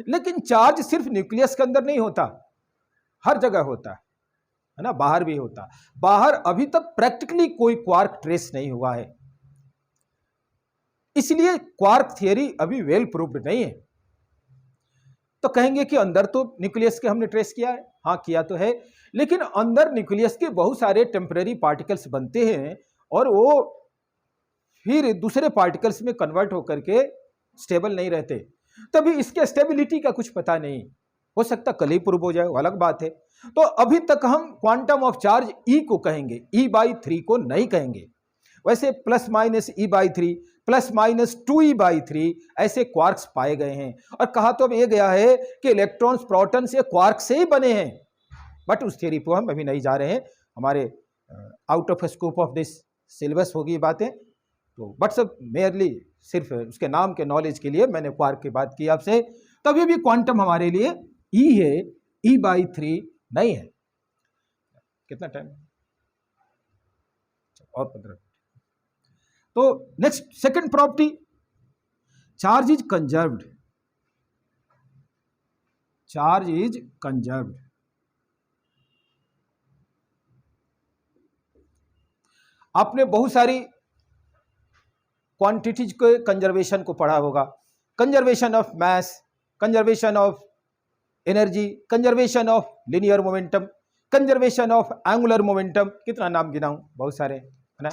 लेकिन चार्ज सिर्फ न्यूक्लियस के अंदर नहीं होता, हर जगह होता है ना, बाहर भी होता। बाहर अभी तक प्रैक्टिकली कोई क्वार्क ट्रेस नहीं हुआ है, इसलिए क्वार्क थियरी अभी वेल प्रूव्ड नहीं है। तो कहेंगे कि अंदर तो न्यूक्लियस के हमने ट्रेस किया है, हाँ किया तो है, लेकिन अंदर न्यूक्लियस के बहुत सारे टेम्परेरी पार्टिकल्स बनते हैं और वो फिर दूसरे पार्टिकल्स में कन्वर्ट होकर के स्टेबल नहीं रहते। तभी इसके स्टेबिलिटी का कुछ पता नहीं, हो सकता कल ही प्रूव हो जाए, अलग बात है। तो अभी तक हम क्वांटम ऑफ चार्ज ई को कहेंगे, ई बाई 3 को नहीं कहेंगे। वैसे plus minus E by 3, plus minus 2e by 3 ऐसे क्वार्क्स पाए गए हैं। और कहा तो अब ये गया है कि इलेक्ट्रॉन्स प्रोटॉन से क्वार्क से ही बने हैं, बट उस थियरी पर हम अभी नहीं जा रहे हैं। हमारे out of scope of this syllabus होगी बातें, तो बट सब मेयरली सिर्फ उसके नाम के नॉलेज के लिए मैंने क्वार्क की बात की आपसे। तभी भी क्वांटम हमारे लिए ई है, E/3 नहीं है। कितना टाइम और 15। तो next second property, charge is conserved. Charge is conserved. आपने बहुत सारी क्वांटिटीज के कंजर्वेशन को पढ़ा होगा, conservation of mass, conservation of energy, conservation of linear momentum, conservation of angular momentum, कितना नाम गिनाऊं, बहुत सारे है ना।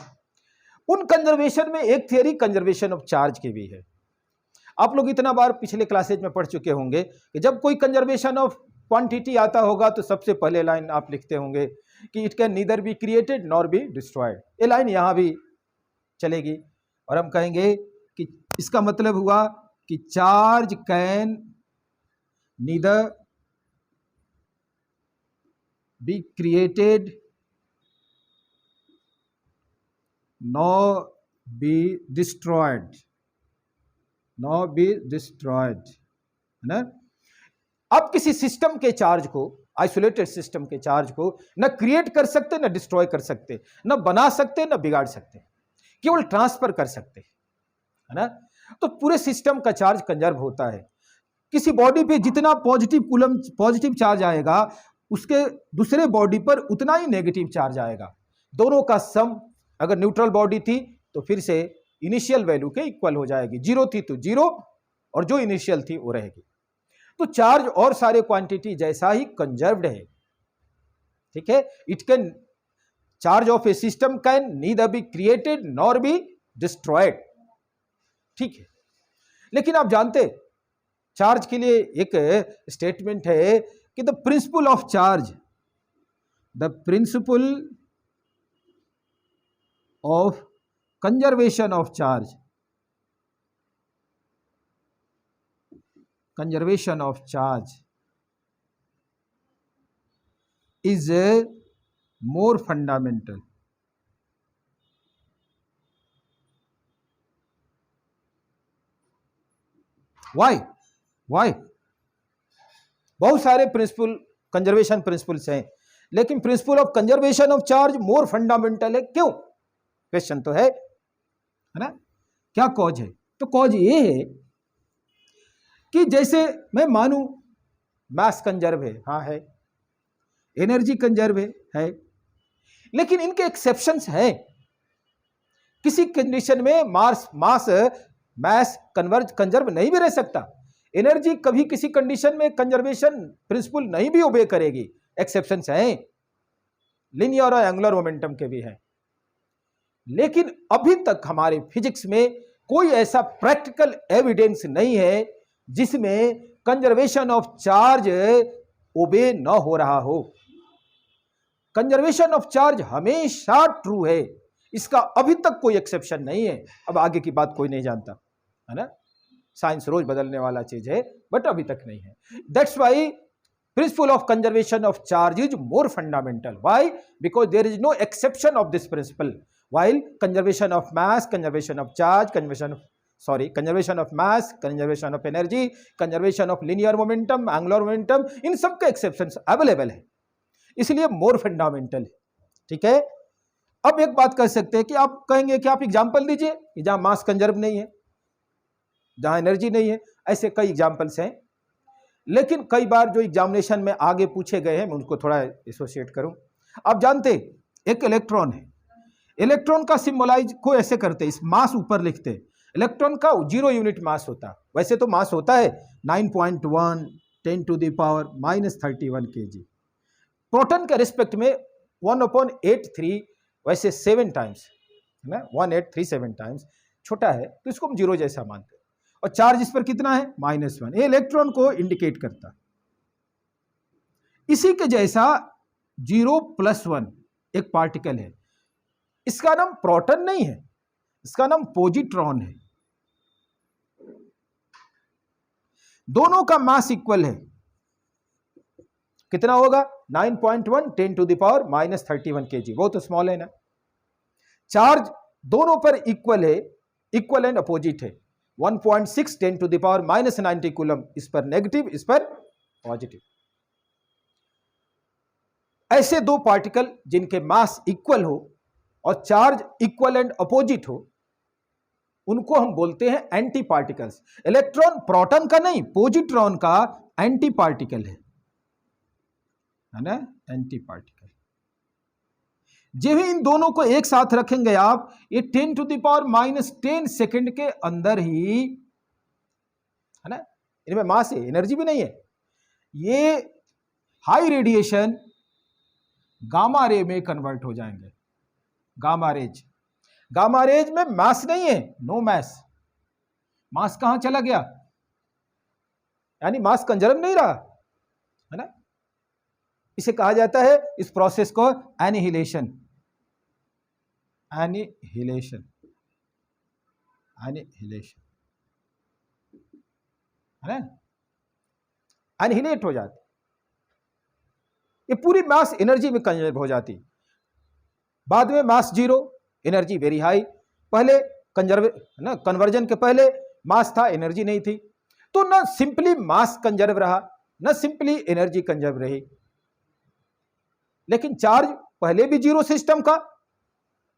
उन कंजर्वेशन में एक थियरी कंजर्वेशन ऑफ चार्ज की भी है। आप लोग इतना बार पिछले क्लासेज में पढ़ चुके होंगे कि जब कोई कंजर्वेशन ऑफ क्वांटिटी आता होगा तो सबसे पहले लाइन आप लिखते होंगे कि it can neither be created nor be destroyed. ये लाइन यहां भी चलेगी और हम कहेंगे कि इसका मतलब हुआ कि charge can neither be created nor be destroyed, nor be destroyed, है ना। आप किसी सिस्टम के चार्ज को, आइसोलेटेड सिस्टम के चार्ज को न क्रिएट कर सकते, न डिस्ट्रॉय कर सकते, न बना सकते, न बिगाड़ सकते, केवल ट्रांसफर कर सकते, है ना। तो पूरे सिस्टम का चार्ज कंजर्व होता है। किसी बॉडी पे जितना पॉजिटिव चार्ज आएगा, उसके दूसरे बॉडी पर उतना ही नेगेटिव चार्ज आएगा। दोनों का सम, अगर न्यूट्रल बॉडी थी तो फिर से इनिशियल वैल्यू के इक्वल हो जाएगी, जीरो थी तो जीरो, और जो इनिशियल थी वो रहेगी। तो चार्ज और सारे क्वांटिटी जैसा ही कंजर्व्ड है, ठीक है। It can, charge of A system can neither be created nor be destroyed, ठीक है। लेकिन आप जानते, चार्ज के लिए एक स्टेटमेंट है कि the principle of charge, the principle of conservation of charge, conservation of charge is more fundamental. Why? बहुत सारे प्रिंसिपल, कंजर्वेशन प्रिंसिपल्स हैं, लेकिन principal of conservation of charge more fundamental है। क्यों? क्वेश्चन तो है ना। क्या कॉज है? तो कॉज ये है कि जैसे मैं मानूं मास कंजर्व है, हाँ है, एनर्जी कंजर्व है, लेकिन इनके एक्सेप्शंस हैं। किसी कंडीशन में मास कंजर्व नहीं भी रह सकता। एनर्जी कभी किसी कंडीशन में कंजर्वेशन प्रिंसिपल नहीं भी ओबे करेगी, एक्सेप्शंस हैं, लिनियर और एंगुलर मोमेंटम के भी हैं। लेकिन अभी तक हमारे फिजिक्स में कोई ऐसा प्रैक्टिकल एविडेंस नहीं है जिसमें कंजर्वेशन ऑफ चार्ज ओबे न हो रहा हो। कंजर्वेशन ऑफ चार्ज हमेशा ट्रू है, इसका अभी तक कोई एक्सेप्शन नहीं है। अब आगे की बात कोई नहीं जानता, है ना, साइंस रोज बदलने वाला चीज है, बट अभी तक नहीं है। That's why principle of conservation of charge is more fundamental. Why? Because there is no exception of this principle. While conservation of mass, conservation of charge, conservation of mass, conservation of energy, conservation of linear momentum, angular momentum, इन सब के exceptions available है, इसलिए मोर fundamental है, ठीक है। अब एक बात कह सकते हैं कि आप कहेंगे कि आप एग्जाम्पल दीजिए कि जहां मास कंजर्व नहीं है, जहां एनर्जी नहीं है। ऐसे कई एग्जाम्पल्स हैं, लेकिन कई बार जो एग्जामिनेशन में आगे पूछे गए हैं मैं उनको थोड़ा एसोसिएट करूं। आप जानते एक इलेक्ट्रॉन है, इलेक्ट्रॉन का सिंबलाइज को ऐसे करते, इस मास ऊपर लिखते, इलेक्ट्रॉन का 0 यूनिट मास होता। वैसे तो मास होता है 9.1 10⁻³ kg। प्रोटॉन के रिस्पेक्ट में 1/83, वैसे 7 टाइम्स, है ना, 1837 टाइम्स छोटा है, तो इसको हम 0 जैसा मानते हैं। और चार्ज इस पर कितना है? -1। ये इलेक्ट्रॉन को इंडिकेट करता। इसी के जैसा 0+1 एक पार्टिकल है, इसका नाम प्रोटॉन नहीं है, इसका नाम पॉजिट्रॉन है। दोनों का मास इक्वल है, कितना होगा? 9.1 10 टू द पावर -31 kg, वो तो स्मॉल है ना। चार्ज दोनों पर इक्वल है, इक्वल एंड अपोजिट है। 1.6 10 टू द पावर -90 कूलम, इस पर नेगेटिव, इस पर पॉजिटिव। ऐसे दो पार्टिकल जिनके मास इक्वल हो और चार्ज इक्वल एंड अपोजिट हो, उनको हम बोलते हैं एंटी पार्टिकल्स। इलेक्ट्रॉन प्रोटॉन का नहीं, पॉजिट्रॉन का एंटी पार्टिकल है ना, एंटी पार्टिकल। जब इन दोनों को एक साथ रखेंगे आप, ये 10 टू द पावर -10 सेकेंड के अंदर ही, है ना, इनमें मास है, एनर्जी भी नहीं है, ये हाई रेडिएशन गामा रे में कन्वर्ट हो जाएंगे। गामा रेज, गामा रेज में मास नहीं है, नो मास। मास कहां चला गया, यानी मास कंजर्व नहीं रहा, है ना। इसे कहा जाता है, इस प्रोसेस को एनिहिलेशन, एनिहिलेशन, एनिहिलेशन, है ना, एनिहिलेट हो जाती, ये पूरी मास एनर्जी में कन्वर्ट हो जाती। बाद में mass zero, energy very high. पहले कन्वर्जन के पहले मास था, एनर्जी नहीं थी, तो ना सिंपली मास कंजर्व रहा, ना सिंपली एनर्जी कंजर्व रही। लेकिन चार्ज पहले भी जीरो सिस्टम का,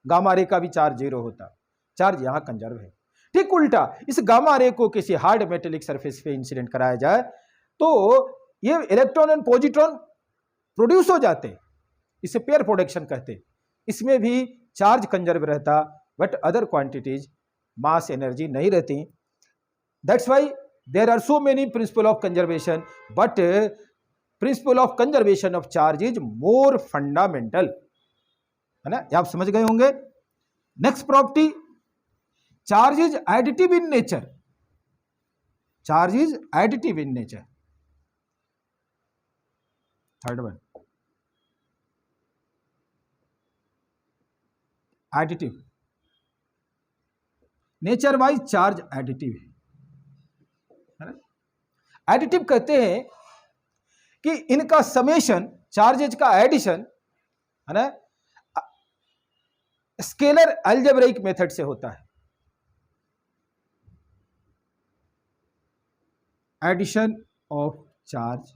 गामा रे का भी चार्ज जीरो होता, चार्ज यहां कंजर्व है। ठीक उल्टा, इस गामा रे को किसी हार्ड मेटेलिक सरफेस पे इंसिडेंट कराया जाए तो ये इलेक्ट्रॉन एंड पॉजिट्रॉन प्रोड्यूस हो जाते, इसे पेयर प्रोडक्शन कहते। इसमें भी चार्ज कंजर्व रहता, but other quantities mass energy नहीं रहती। That's why there are so many principle of conservation, but principle of conservation of charge is more fundamental, है ना, ये आप समझ गए होंगे। Next property, charge is additive in nature, charge is additive in nature. Third one, additive, nature wise charge additive है ना। Additive कहते हैं कि इनका समेशन, चार्जेज का एडिशन, है ना, स्केलर अलजेब्रिक मेथड से होता है। Addition of charge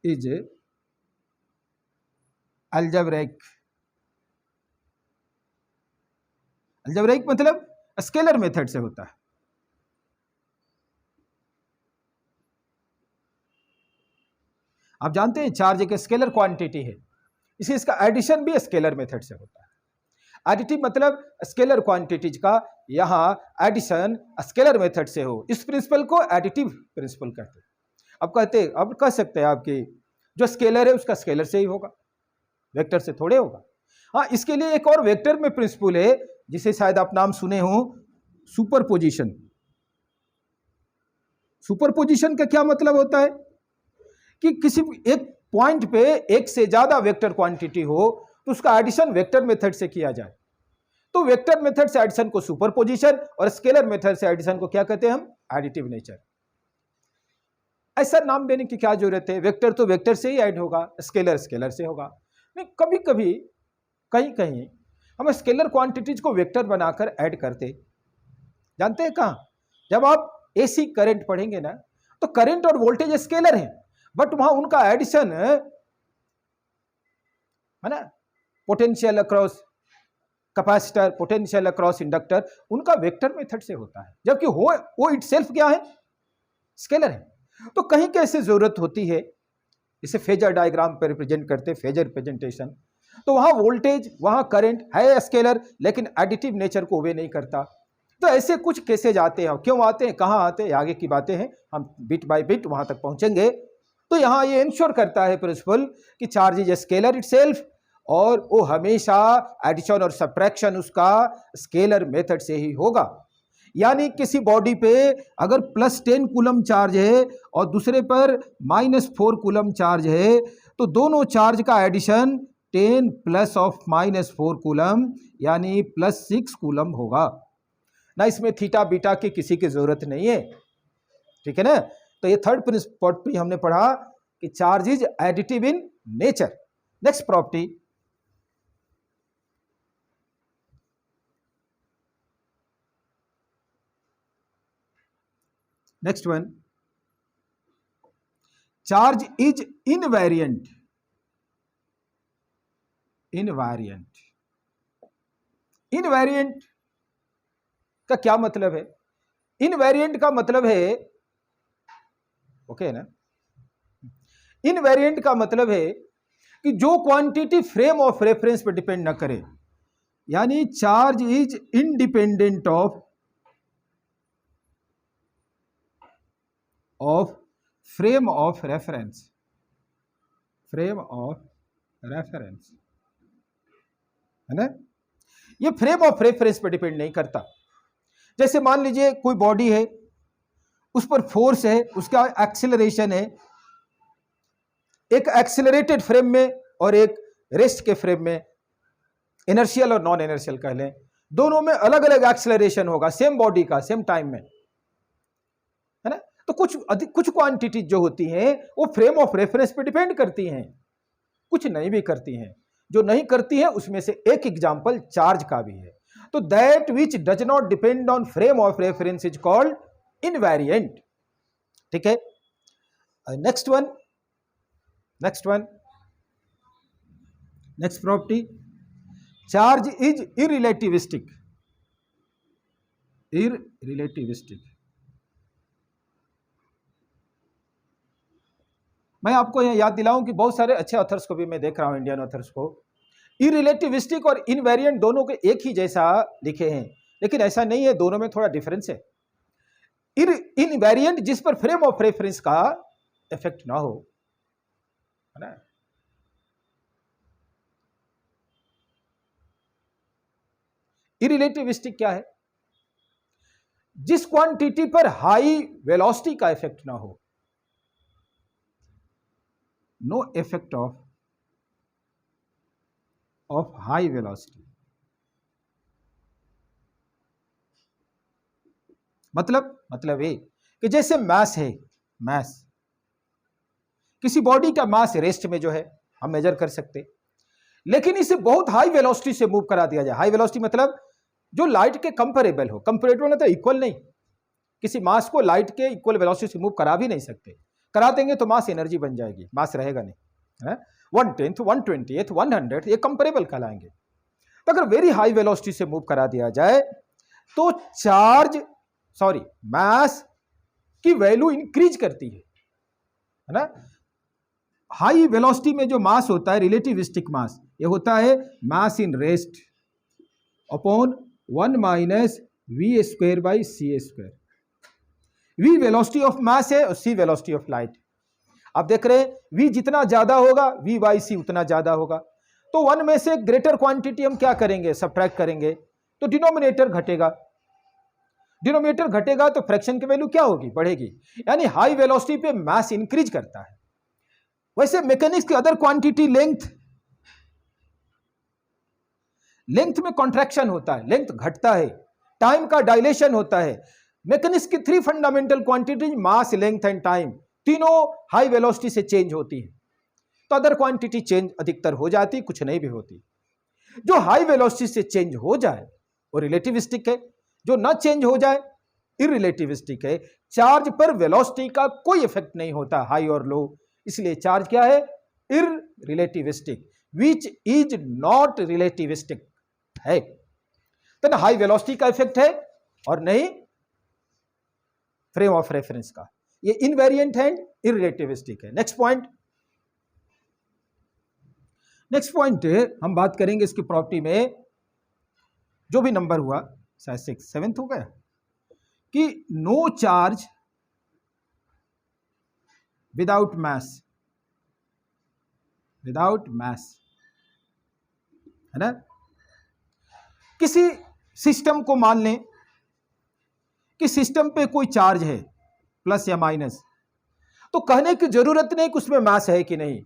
is algebraic, algebraic मतलब स्केलर मेथड से होता है। आप जानते हैं चार्ज एक स्केलर क्वांटिटी है, इसे इसका एडिशन भी स्केलर मेथड से होता है। एडिटिव मतलब स्केलर क्वांटिटीज का यहां एडिशन स्केलर मेथड से हो, इस प्रिंसिपल को एडिटिव प्रिंसिपल कहते हैं। अब कह सकते हैं आपकी जो स्केलर है उसका स्केलर से ही होगा, वेक्टर से थोड़े होगा। हाँ, इसके लिए एक और वेक्टर में प्रिंसिपल है जिसे शायद आप नाम सुने हो, सुपरपोजिशन। सुपरपोजिशन का क्या मतलब होता है कि किसी एक पॉइंट पे एक से ज्यादा वेक्टर क्वांटिटी हो तो उसका एडिशन वेक्टर मेथड से किया जाए, तो वेक्टर मेथड से एडिशन को सुपरपोजिशन और स्केलर मेथड से एडिशन को क्या कहते हैं हम, एडिटिव नेचर। ऐसा नाम देने की क्या जरूरत है, वेक्टर तो वेक्टर से ही ऐड होगा, स्केलर स्केलर से होगा। नहीं, कभी कभी कहीं कहीं हम स्केलर क्वांटिटीज को वेक्टर बनाकर ऐड करते, जानते हैं कहां, जब आप एसी करंट पढ़ेंगे ना तो करंट और वोल्टेज स्केलर है, बट वहां उनका एडिशन है ना, potential across capacitor, potential across inductor, उनका वेक्टर मेथड से होता है, जबकि वो इटसेल्फ क्या है, स्केलर है। तो कहीं कैसे जरूरत होती है, इसे फेजर डायग्राम पर रिप्रेजेंट करते, फेजर रिप्रेजेंटेशन, तो वहां वोल्टेज, वहां करंट है स्केलर, लेकिन एडिटिव नेचर को वे नहीं करता। तो ऐसे कुछ केसेज आते हैं, क्यों आते हैं, कहां आते हैं, आगे की बातें हैं, हम बिट बाय बिट वहां तक पहुंचेंगे। तो यहां ये इंश्योर करता है प्रिंसिपल कि चार्ज इज स्केलर इटसेल्फ, और वो हमेशा एडिशन और सब्ट्रैक्शन उसका स्केलर मेथड से ही होगा। यानी किसी बॉडी पे अगर +10 कूलम चार्ज है और दूसरे पर -4 कूलम चार्ज है, तो दोनों चार्ज का एडिशन 10 प्लस ऑफ -4 कूलम यानी +6 कूलम होगा ना। इसमें थीटा बीटा की किसी की जरूरत नहीं है, ठीक है ना। तो ये थर्ड प्रॉपर्टी हमने पढ़ा कि charge is additive in nature. Next property, next one, charge is invariant. Invariant, invariant का क्या मतलब है? इनवेरिएंट का मतलब है, ओके ना, इनवेरिएंट का मतलब है कि जो क्वांटिटी फ्रेम ऑफ रेफरेंस पर डिपेंड ना करे, यानी charge is independent of frame of reference. Frame of reference है ना, ये फ्रेम ऑफ रेफरेंस पर डिपेंड नहीं करता। जैसे मान लीजिए कोई बॉडी है, उस पर फोर्स है, उसका एक्सेलरेशन है, एक एक्सेलरेटेड फ्रेम में और एक रेस्ट के फ्रेम में, इनर्शियल और नॉन इनर्शियल कह लें, दोनों में अलग अलग एक्सेलरेशन होगा सेम बॉडी का सेम टाइम में, है ना। तो कुछ क्वांटिटी जो होती हैं वो फ्रेम ऑफ रेफरेंस पे डिपेंड करती हैं, कुछ नहीं भी करती हैं। जो नहीं करती है उसमें से एक एग्जांपल चार्ज का भी है। तो that which does not depend on frame of reference is called invariant. ठीक है, next one, next property, charge is irrelativistic. Irrelativistic, मैं आपको यह याद दिलाऊं कि बहुत सारे अच्छे ऑथर्स को भी मैं देख रहा हूं, इंडियन ऑथर्स को, इररिलेटिविस्टिक और इनवेरिएंट दोनों के एक ही जैसा लिखे हैं, लेकिन ऐसा नहीं है, दोनों में थोड़ा डिफरेंस है। इनवेरिएंट जिस पर फ्रेम ऑफ रेफरेंस का इफेक्ट ना हो, है ना। इररिलेटिविस्टिक क्या है? जिस क्वांटिटी पर हाई वेलोसिटी का इफेक्ट ना हो, no effect of high velocity. मतलब ये कि जैसे मास है, मास, किसी बॉडी का मास रेस्ट में जो है हम मेजर कर सकते, लेकिन इसे बहुत हाई वेलोसिटी से मूव करा दिया जाए। हाई वेलोसिटी मतलब जो लाइट के कंपेरेबल हो, कंपेरेबल मतलब इक्वल नहीं, किसी मास को लाइट के इक्वल वेलोसिटी से मूव करा भी नहीं सकते, करा देंगे तो मास एनर्जी बन जाएगी, मास रहेगा नहीं, है 1/10, 1/20, 100, ये कंपेरेबल कहलाएंगे। तो अगर वेरी हाई वेलोसिटी से मूव करा दिया जाए तो मास की वैल्यू इंक्रीज करती है ना। हाई वेलोसिटी में जो मास होता है, रिलेटिविस्टिक मास, ये होता है mass in rest upon 1 - v²/c²। v velocity of mass है और c वेलोसिटी ऑफ लाइट। आप देख रहे हैं v जितना ज्यादा होगा v/c उतना ज्यादा होगा। तो 1 में से ग्रेटर क्वांटिटी हम क्या करेंगे, सब्ट्रैक्ट करेंगे, तो डिनोमिनेटर घटेगा। डिनोमिनेटर घटेगा तो फ्रैक्शन की वैल्यू क्या होगी, बढ़ेगी, यानी हाई वेलोसिटी पे मास इंक्रीज करता है। वैसे मैकेनिक्स की अदर क्वांटिटी लेंथ में कॉन्ट्रैक्शन होता है, लेंथ घटता है, टाइम का डायलेशन होता है। मैकेनिक्स की 3 fundamental quantity mass, length and time, तीनों हाई वेलोसिटी से चेंज होती है। तो अदर क्वांटिटी चेंज अधिकतर हो जाती, कुछ नहीं भी होती। जो हाई वेलोसिटी से चेंज हो जाए वो रिलेटिविस्टिक है, जो ना चेंज हो जाए इररिलेटिविस्टिक है। चार्ज पर वेलोसिटी का कोई इफेक्ट नहीं होता, हाई और लो, इसलिए चार्ज क्या है, इररिलेटिविस्टिक, विच इज नॉट रिलेटिविस्टिक है। तो ना हाई वेलोसिटी का इफेक्ट है और नहीं फ्रेम ऑफ रेफरेंस का, ये इनवेरिएंट है, इररिलेटिविस्टिक है। नेक्स्ट पॉइंट हम बात करेंगे इसकी प्रॉपर्टी में, जो भी नंबर हुआ, शायद 7th हो गया, कि नो चार्ज विदाउट मास, है ना। किसी सिस्टम को मान लें कि सिस्टम पे कोई चार्ज है प्लस या माइनस, तो कहने की जरूरत नहीं कि उसमें मास है कि नहीं।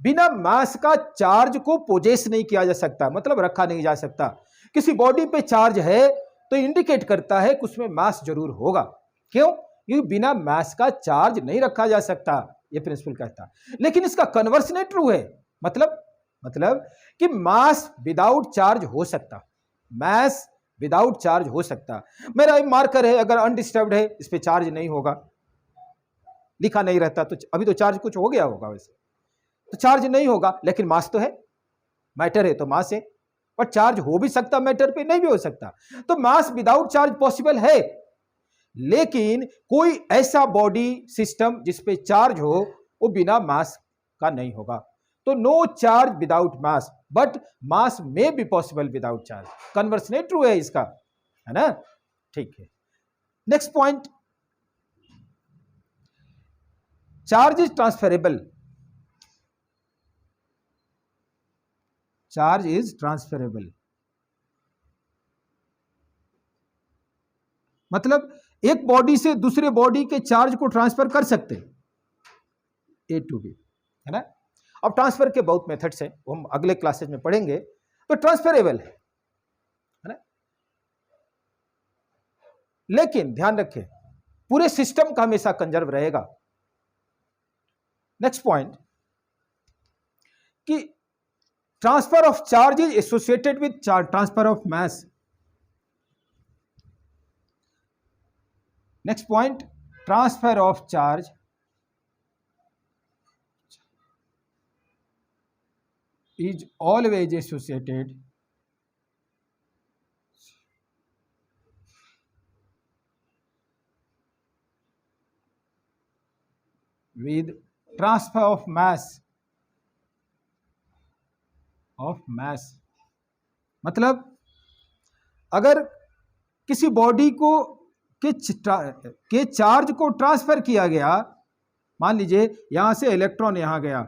बिना मास का चार्ज को पोजेस नहीं किया जा सकता, मतलब रखा नहीं जा सकता। किसी बॉडी पे चार्ज है तो इंडिकेट करता है कि उसमें मास जरूर होगा। क्यों? क्योंकि बिना मास का चार्ज नहीं रखा जा सकता, ये प्रिंसिपल कहता है। लेकिन इसका कन्वर्स नहीं ट्रू है। मतलब कि मास विदाउट चार्ज हो सकता, मास विदाउट चार्ज हो सकता। मेरा मार्कर है, अगर अनडिस्टर्ब्ड है, इस पे चार्ज नहीं होगा, लिखा नहीं रहता, तो अभी तो चार्ज कुछ हो गया होगा, वैसे तो चार्ज नहीं होगा, लेकिन मास तो है, मैटर है तो मास है। पर चार्ज हो भी सकता मैटर पे, नहीं भी हो सकता। तो मास विदाउट चार्ज पॉसिबल है, लेकिन कोई ऐसा बॉडी सिस्टम जिसपे चार्ज हो वो बिना मास का नहीं होगा। तो no charge without mass, but mass may be possible without charge. Converse नहीं ट्रू है इसका, है ना? ठीक है, next point, charge is transferable. Charge is transferable मतलब एक बॉडी से दूसरे बॉडी के चार्ज को ट्रांसफर कर सकते, ए टू बी, है ना? अब ट्रांसफर के बहुत मेथड्स हैं, वो हम अगले क्लासेज में पढ़ेंगे। तो ट्रांसफरेबल है ना? लेकिन ध्यान रखें, पूरे सिस्टम का हमेशा कंजर्व रहेगा। नेक्स्ट पॉइंट, कि transfer of charge is associated with transfer of mass. Next point, transfer of charge is always associated with transfer of mass मतलब अगर किसी बॉडी को के चार्ज को ट्रांसफर किया गया, मान लीजिए यहां से इलेक्ट्रॉन यहां गया,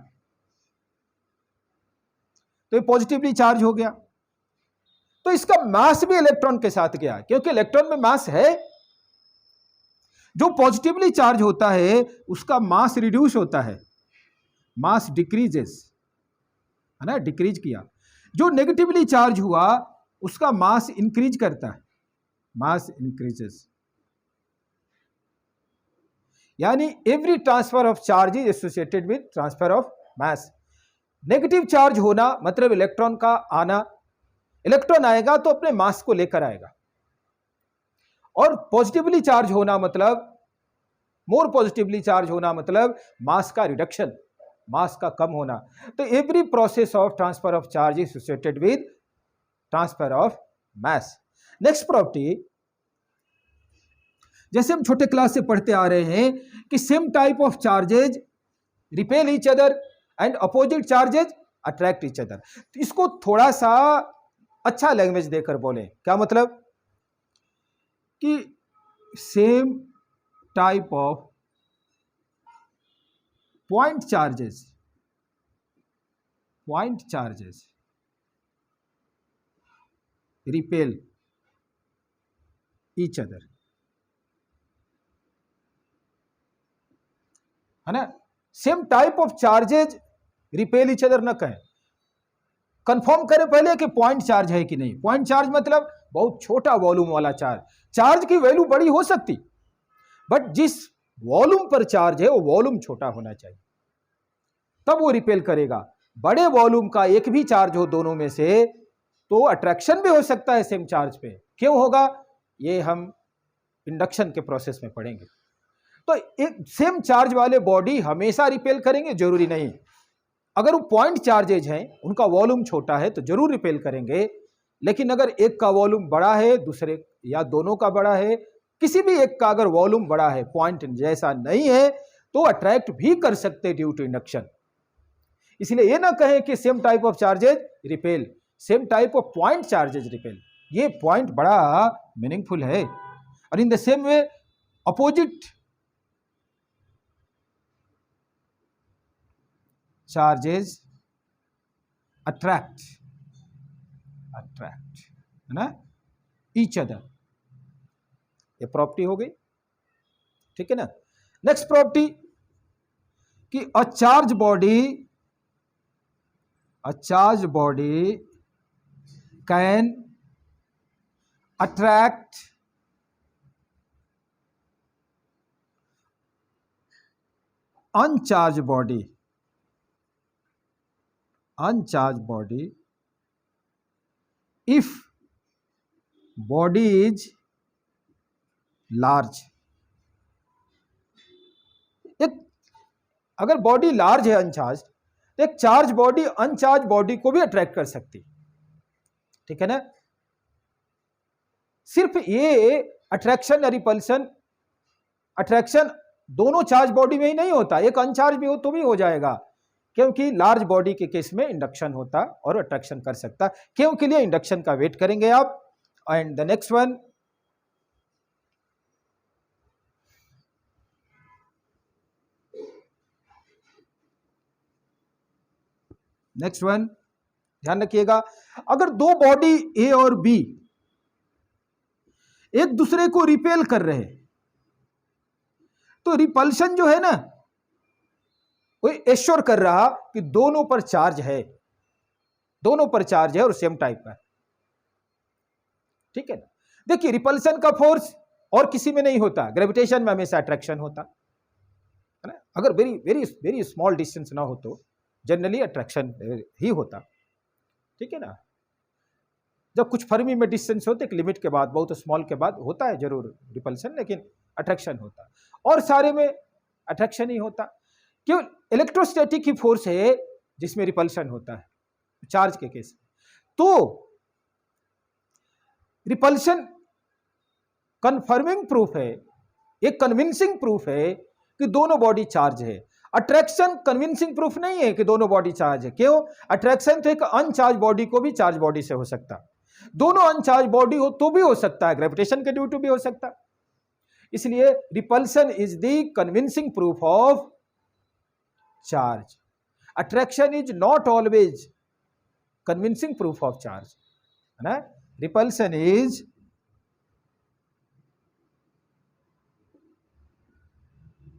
तो ये पॉजिटिवली चार्ज हो गया, तो इसका मास भी इलेक्ट्रॉन के साथ गया, क्योंकि इलेक्ट्रॉन में मास है। जो पॉजिटिवली चार्ज होता है उसका मास रिड्यूस होता है, मास डिक्रीजेस, है ना? डिक्रीज किया। जो नेगेटिवली चार्ज हुआ उसका मास इंक्रीज करता है, मास इंक्रीजेस। यानी every transfer of charge is associated with transfer of mass. Negative charge होना मतलब इलेक्ट्रॉन का आना, इलेक्ट्रॉन आएगा तो अपने मास को लेकर आएगा, और पॉजिटिवली चार्ज होना मतलब, मोर पॉजिटिवली चार्ज होना मतलब मास का रिडक्शन, मास का कम होना। तो every process of transfer of charge is associated with transfer of mass. Next property, जैसे हम छोटे क्लास से पढ़ते आ रहे हैं कि same type of charges repel each other and opposite charges attract each other. इसको थोड़ा सा अच्छा लैंग्वेज देकर बोले, क्या मतलब? कि same type of point charges repel each other, है ना? Same type of charges repel each other न कहें, कंफर्म करें पहले कि पॉइंट चार्ज है कि नहीं। पॉइंट चार्ज मतलब बहुत छोटा वॉल्यूम वाला चार्ज। चार्ज की वैल्यू बड़ी हो सकती, बट जिस वॉल्यूम पर चार्ज है वो वॉल्यूम छोटा होना चाहिए, तब वो रिपेल करेगा। बड़े वॉल्यूम का एक भी चार्ज हो दोनों में से तो अट्रैक्शन भी हो सकता है सेम चार्ज पे। क्यों होगा, ये हम इंडक्शन के प्रोसेस में पढ़ेंगे। तो एक सेम चार्ज वाले बॉडी हमेशा रिपेल करेंगे जरूरी नहीं। अगर वो पॉइंट चार्जेज हैं, उनका वॉल्यूम छोटा है तो जरूर रिपेल करेंगे, लेकिन अगर एक का वॉल्यूम बड़ा है, दूसरे या दोनों का बड़ा है, किसी भी एक का अगर वॉल्यूम बड़ा है, पॉइंट जैसा नहीं है, तो अट्रैक्ट भी कर सकते ड्यू टू इंडक्शन। इसलिए ये ना कहें कि same type of charges repel, same type of point charges repel. ये पॉइंट बड़ा मीनिंगफुल है। और in the same way opposite charges attract, है ना, ईच अदर। ये प्रॉपर्टी हो गई, ठीक है ना। नेक्स्ट प्रॉपर्टी कि a charge body can attract uncharged body, if body is large, एक अगर बॉडी लार्ज है अनचार्ज, तो एक चार्ज बॉडी अनचार्ज बॉडी को भी अट्रैक्ट कर सकती, ठीक है ना। सिर्फ ये अट्रैक्शन या रिपल्शन, अट्रैक्शन दोनों चार्ज बॉडी में ही नहीं होता, एक अनचार्ज भी हो तो भी हो जाएगा, क्योंकि लार्ज बॉडी के केस में इंडक्शन होता और अट्रैक्शन कर सकता। क्यों के लिए इंडक्शन का वेट करेंगे आप। एंड द नेक्स्ट वन, ध्यान रखिएगा, अगर दो बॉडी ए और बी एक दूसरे को रिपेल कर रहे हैं, तो रिपल्शन जो है ना, वो एश्योर कर रहा कि दोनों पर चार्ज है, और सेम टाइप का, ठीक है ना। देखिए रिपल्शन का फोर्स और किसी में नहीं होता, ग्रेविटेशन में हमेशा अट्रैक्शन होता है ना। अगर very very very small distance ना हो तो जनरली अट्रैक्शन ही होता, ठीक है ना। जब कुछ फर्मी में डिस्टेंस होते, एक लिमिट के बाद, बहुत स्मॉल के बाद होता है जरूर रिपल्शन, लेकिन अट्रैक्शन होता, और सारे में अट्रैक्शन ही होता। क्यों? इलेक्ट्रोस्टैटिक ही फोर्स है जिसमें रिपल्शन होता है चार्ज के केस। तो रिपल्शन कन्फर्मिंग प्रूफ है, एक कन्विंसिंग प्रूफ है कि दोनों बॉडी चार्ज है। अट्रैक्शन कन्विंसिंग प्रूफ नहीं है कि दोनों बॉडी चार्ज है। क्यों? अट्रैक्शन तो एक अनचार्ज बॉडी को भी चार्ज बॉडी से हो सकता, दोनों अनचार्ज बॉडी हो तो भी हो सकता है, ग्रेविटेशन के ड्यू टू भी हो सकता। इसलिए repulsion is the convincing proof of charge, attraction is not always convincing proof of charge, है ना। Repulsion is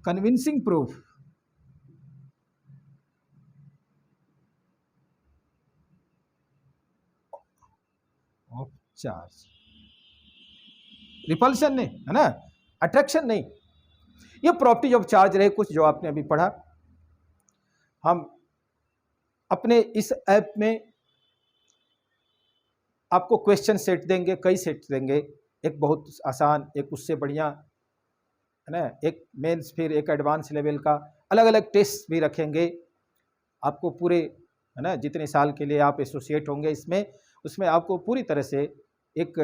convincing proof of charge, repulsion नहीं, है ना, अट्रैक्शन नहीं। ये प्रॉपर्टीज ऑफ चार्ज रहे कुछ जो आपने अभी पढ़ा। हम अपने इस ऐप में आपको क्वेश्चन सेट देंगे, कई सेट देंगे, एक बहुत आसान, एक उससे बढ़िया, है ना, एक मेंस, फिर एक एडवांस लेवल का, अलग अलग टेस्ट भी रखेंगे आपको पूरे, है ना, जितने साल के लिए आप एसोसिएट होंगे इसमें, उसमें आपको पूरी तरह से एक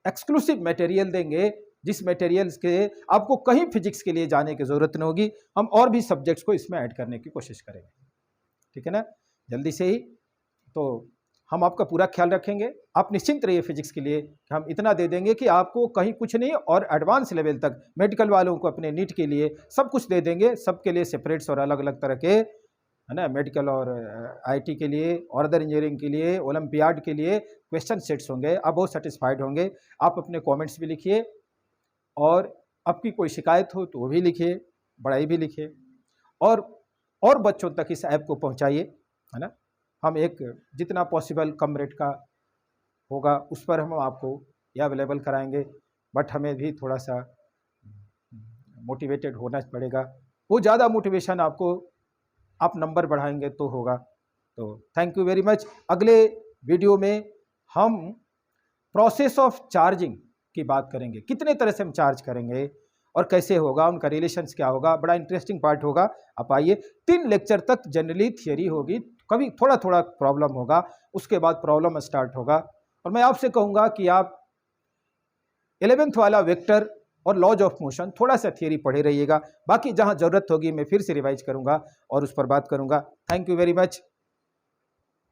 एक्सक्लूसिव मटेरियल देंगे, जिस मटेरियल्स के आपको कहीं फिजिक्स के लिए जाने की ज़रूरत नहीं होगी। हम और भी सब्जेक्ट्स को इसमें ऐड करने की कोशिश करेंगे, ठीक है ना, जल्दी से ही। तो हम आपका पूरा ख्याल रखेंगे, आप निश्चिंत रहिए फिजिक्स के लिए, हम इतना दे देंगे कि आपको कहीं कुछ नहीं, और एडवांस लेवल तक मेडिकल वालों को अपने नीट के लिए सब कुछ दे देंगे, सबके लिए सेपरेट्स और अलग अलग तरह के, है ना, मेडिकल और आईटी के लिए और अदर इंजीनियरिंग के लिए, ओलंपियाड के लिए क्वेश्चन सेट्स होंगे। आप बहुत सेटिस्फाइड होंगे। आप अपने कमेंट्स भी लिखिए, और आपकी कोई शिकायत हो तो वो भी लिखिए, बड़ाई भी लिखिए, और बच्चों तक इस ऐप को पहुंचाइए, है ना। हम एक जितना पॉसिबल कम रेट का होगा उस पर हम आपको यह अवेलेबल कराएंगे, बट हमें भी थोड़ा सा मोटिवेटेड होना पड़ेगा। वो ज़्यादा मोटिवेशन आपको, आप नंबर बढ़ाएंगे तो होगा। तो थैंक यू वेरी मच। अगले वीडियो में हम प्रोसेस ऑफ चार्जिंग की बात करेंगे, कितने तरह से हम चार्ज करेंगे और कैसे होगा, उनका रिलेशंस क्या होगा, बड़ा इंटरेस्टिंग पार्ट होगा। आप आइए, 3 लेक्चर तक जनरली थियरी होगी, कभी थोड़ा थोड़ा प्रॉब्लम होगा, उसके बाद प्रॉब्लम स्टार्ट होगा। और मैं आपसे कहूँगा कि आप 11th वाला वेक्टर और लॉज ऑफ मोशन थोड़ा सा थियरी पढ़े रहिएगा, बाकी जहाँ ज़रूरत होगी मैं फिर से रिवाइज करूँगा और उस पर बात करूँगा। Thank you very much.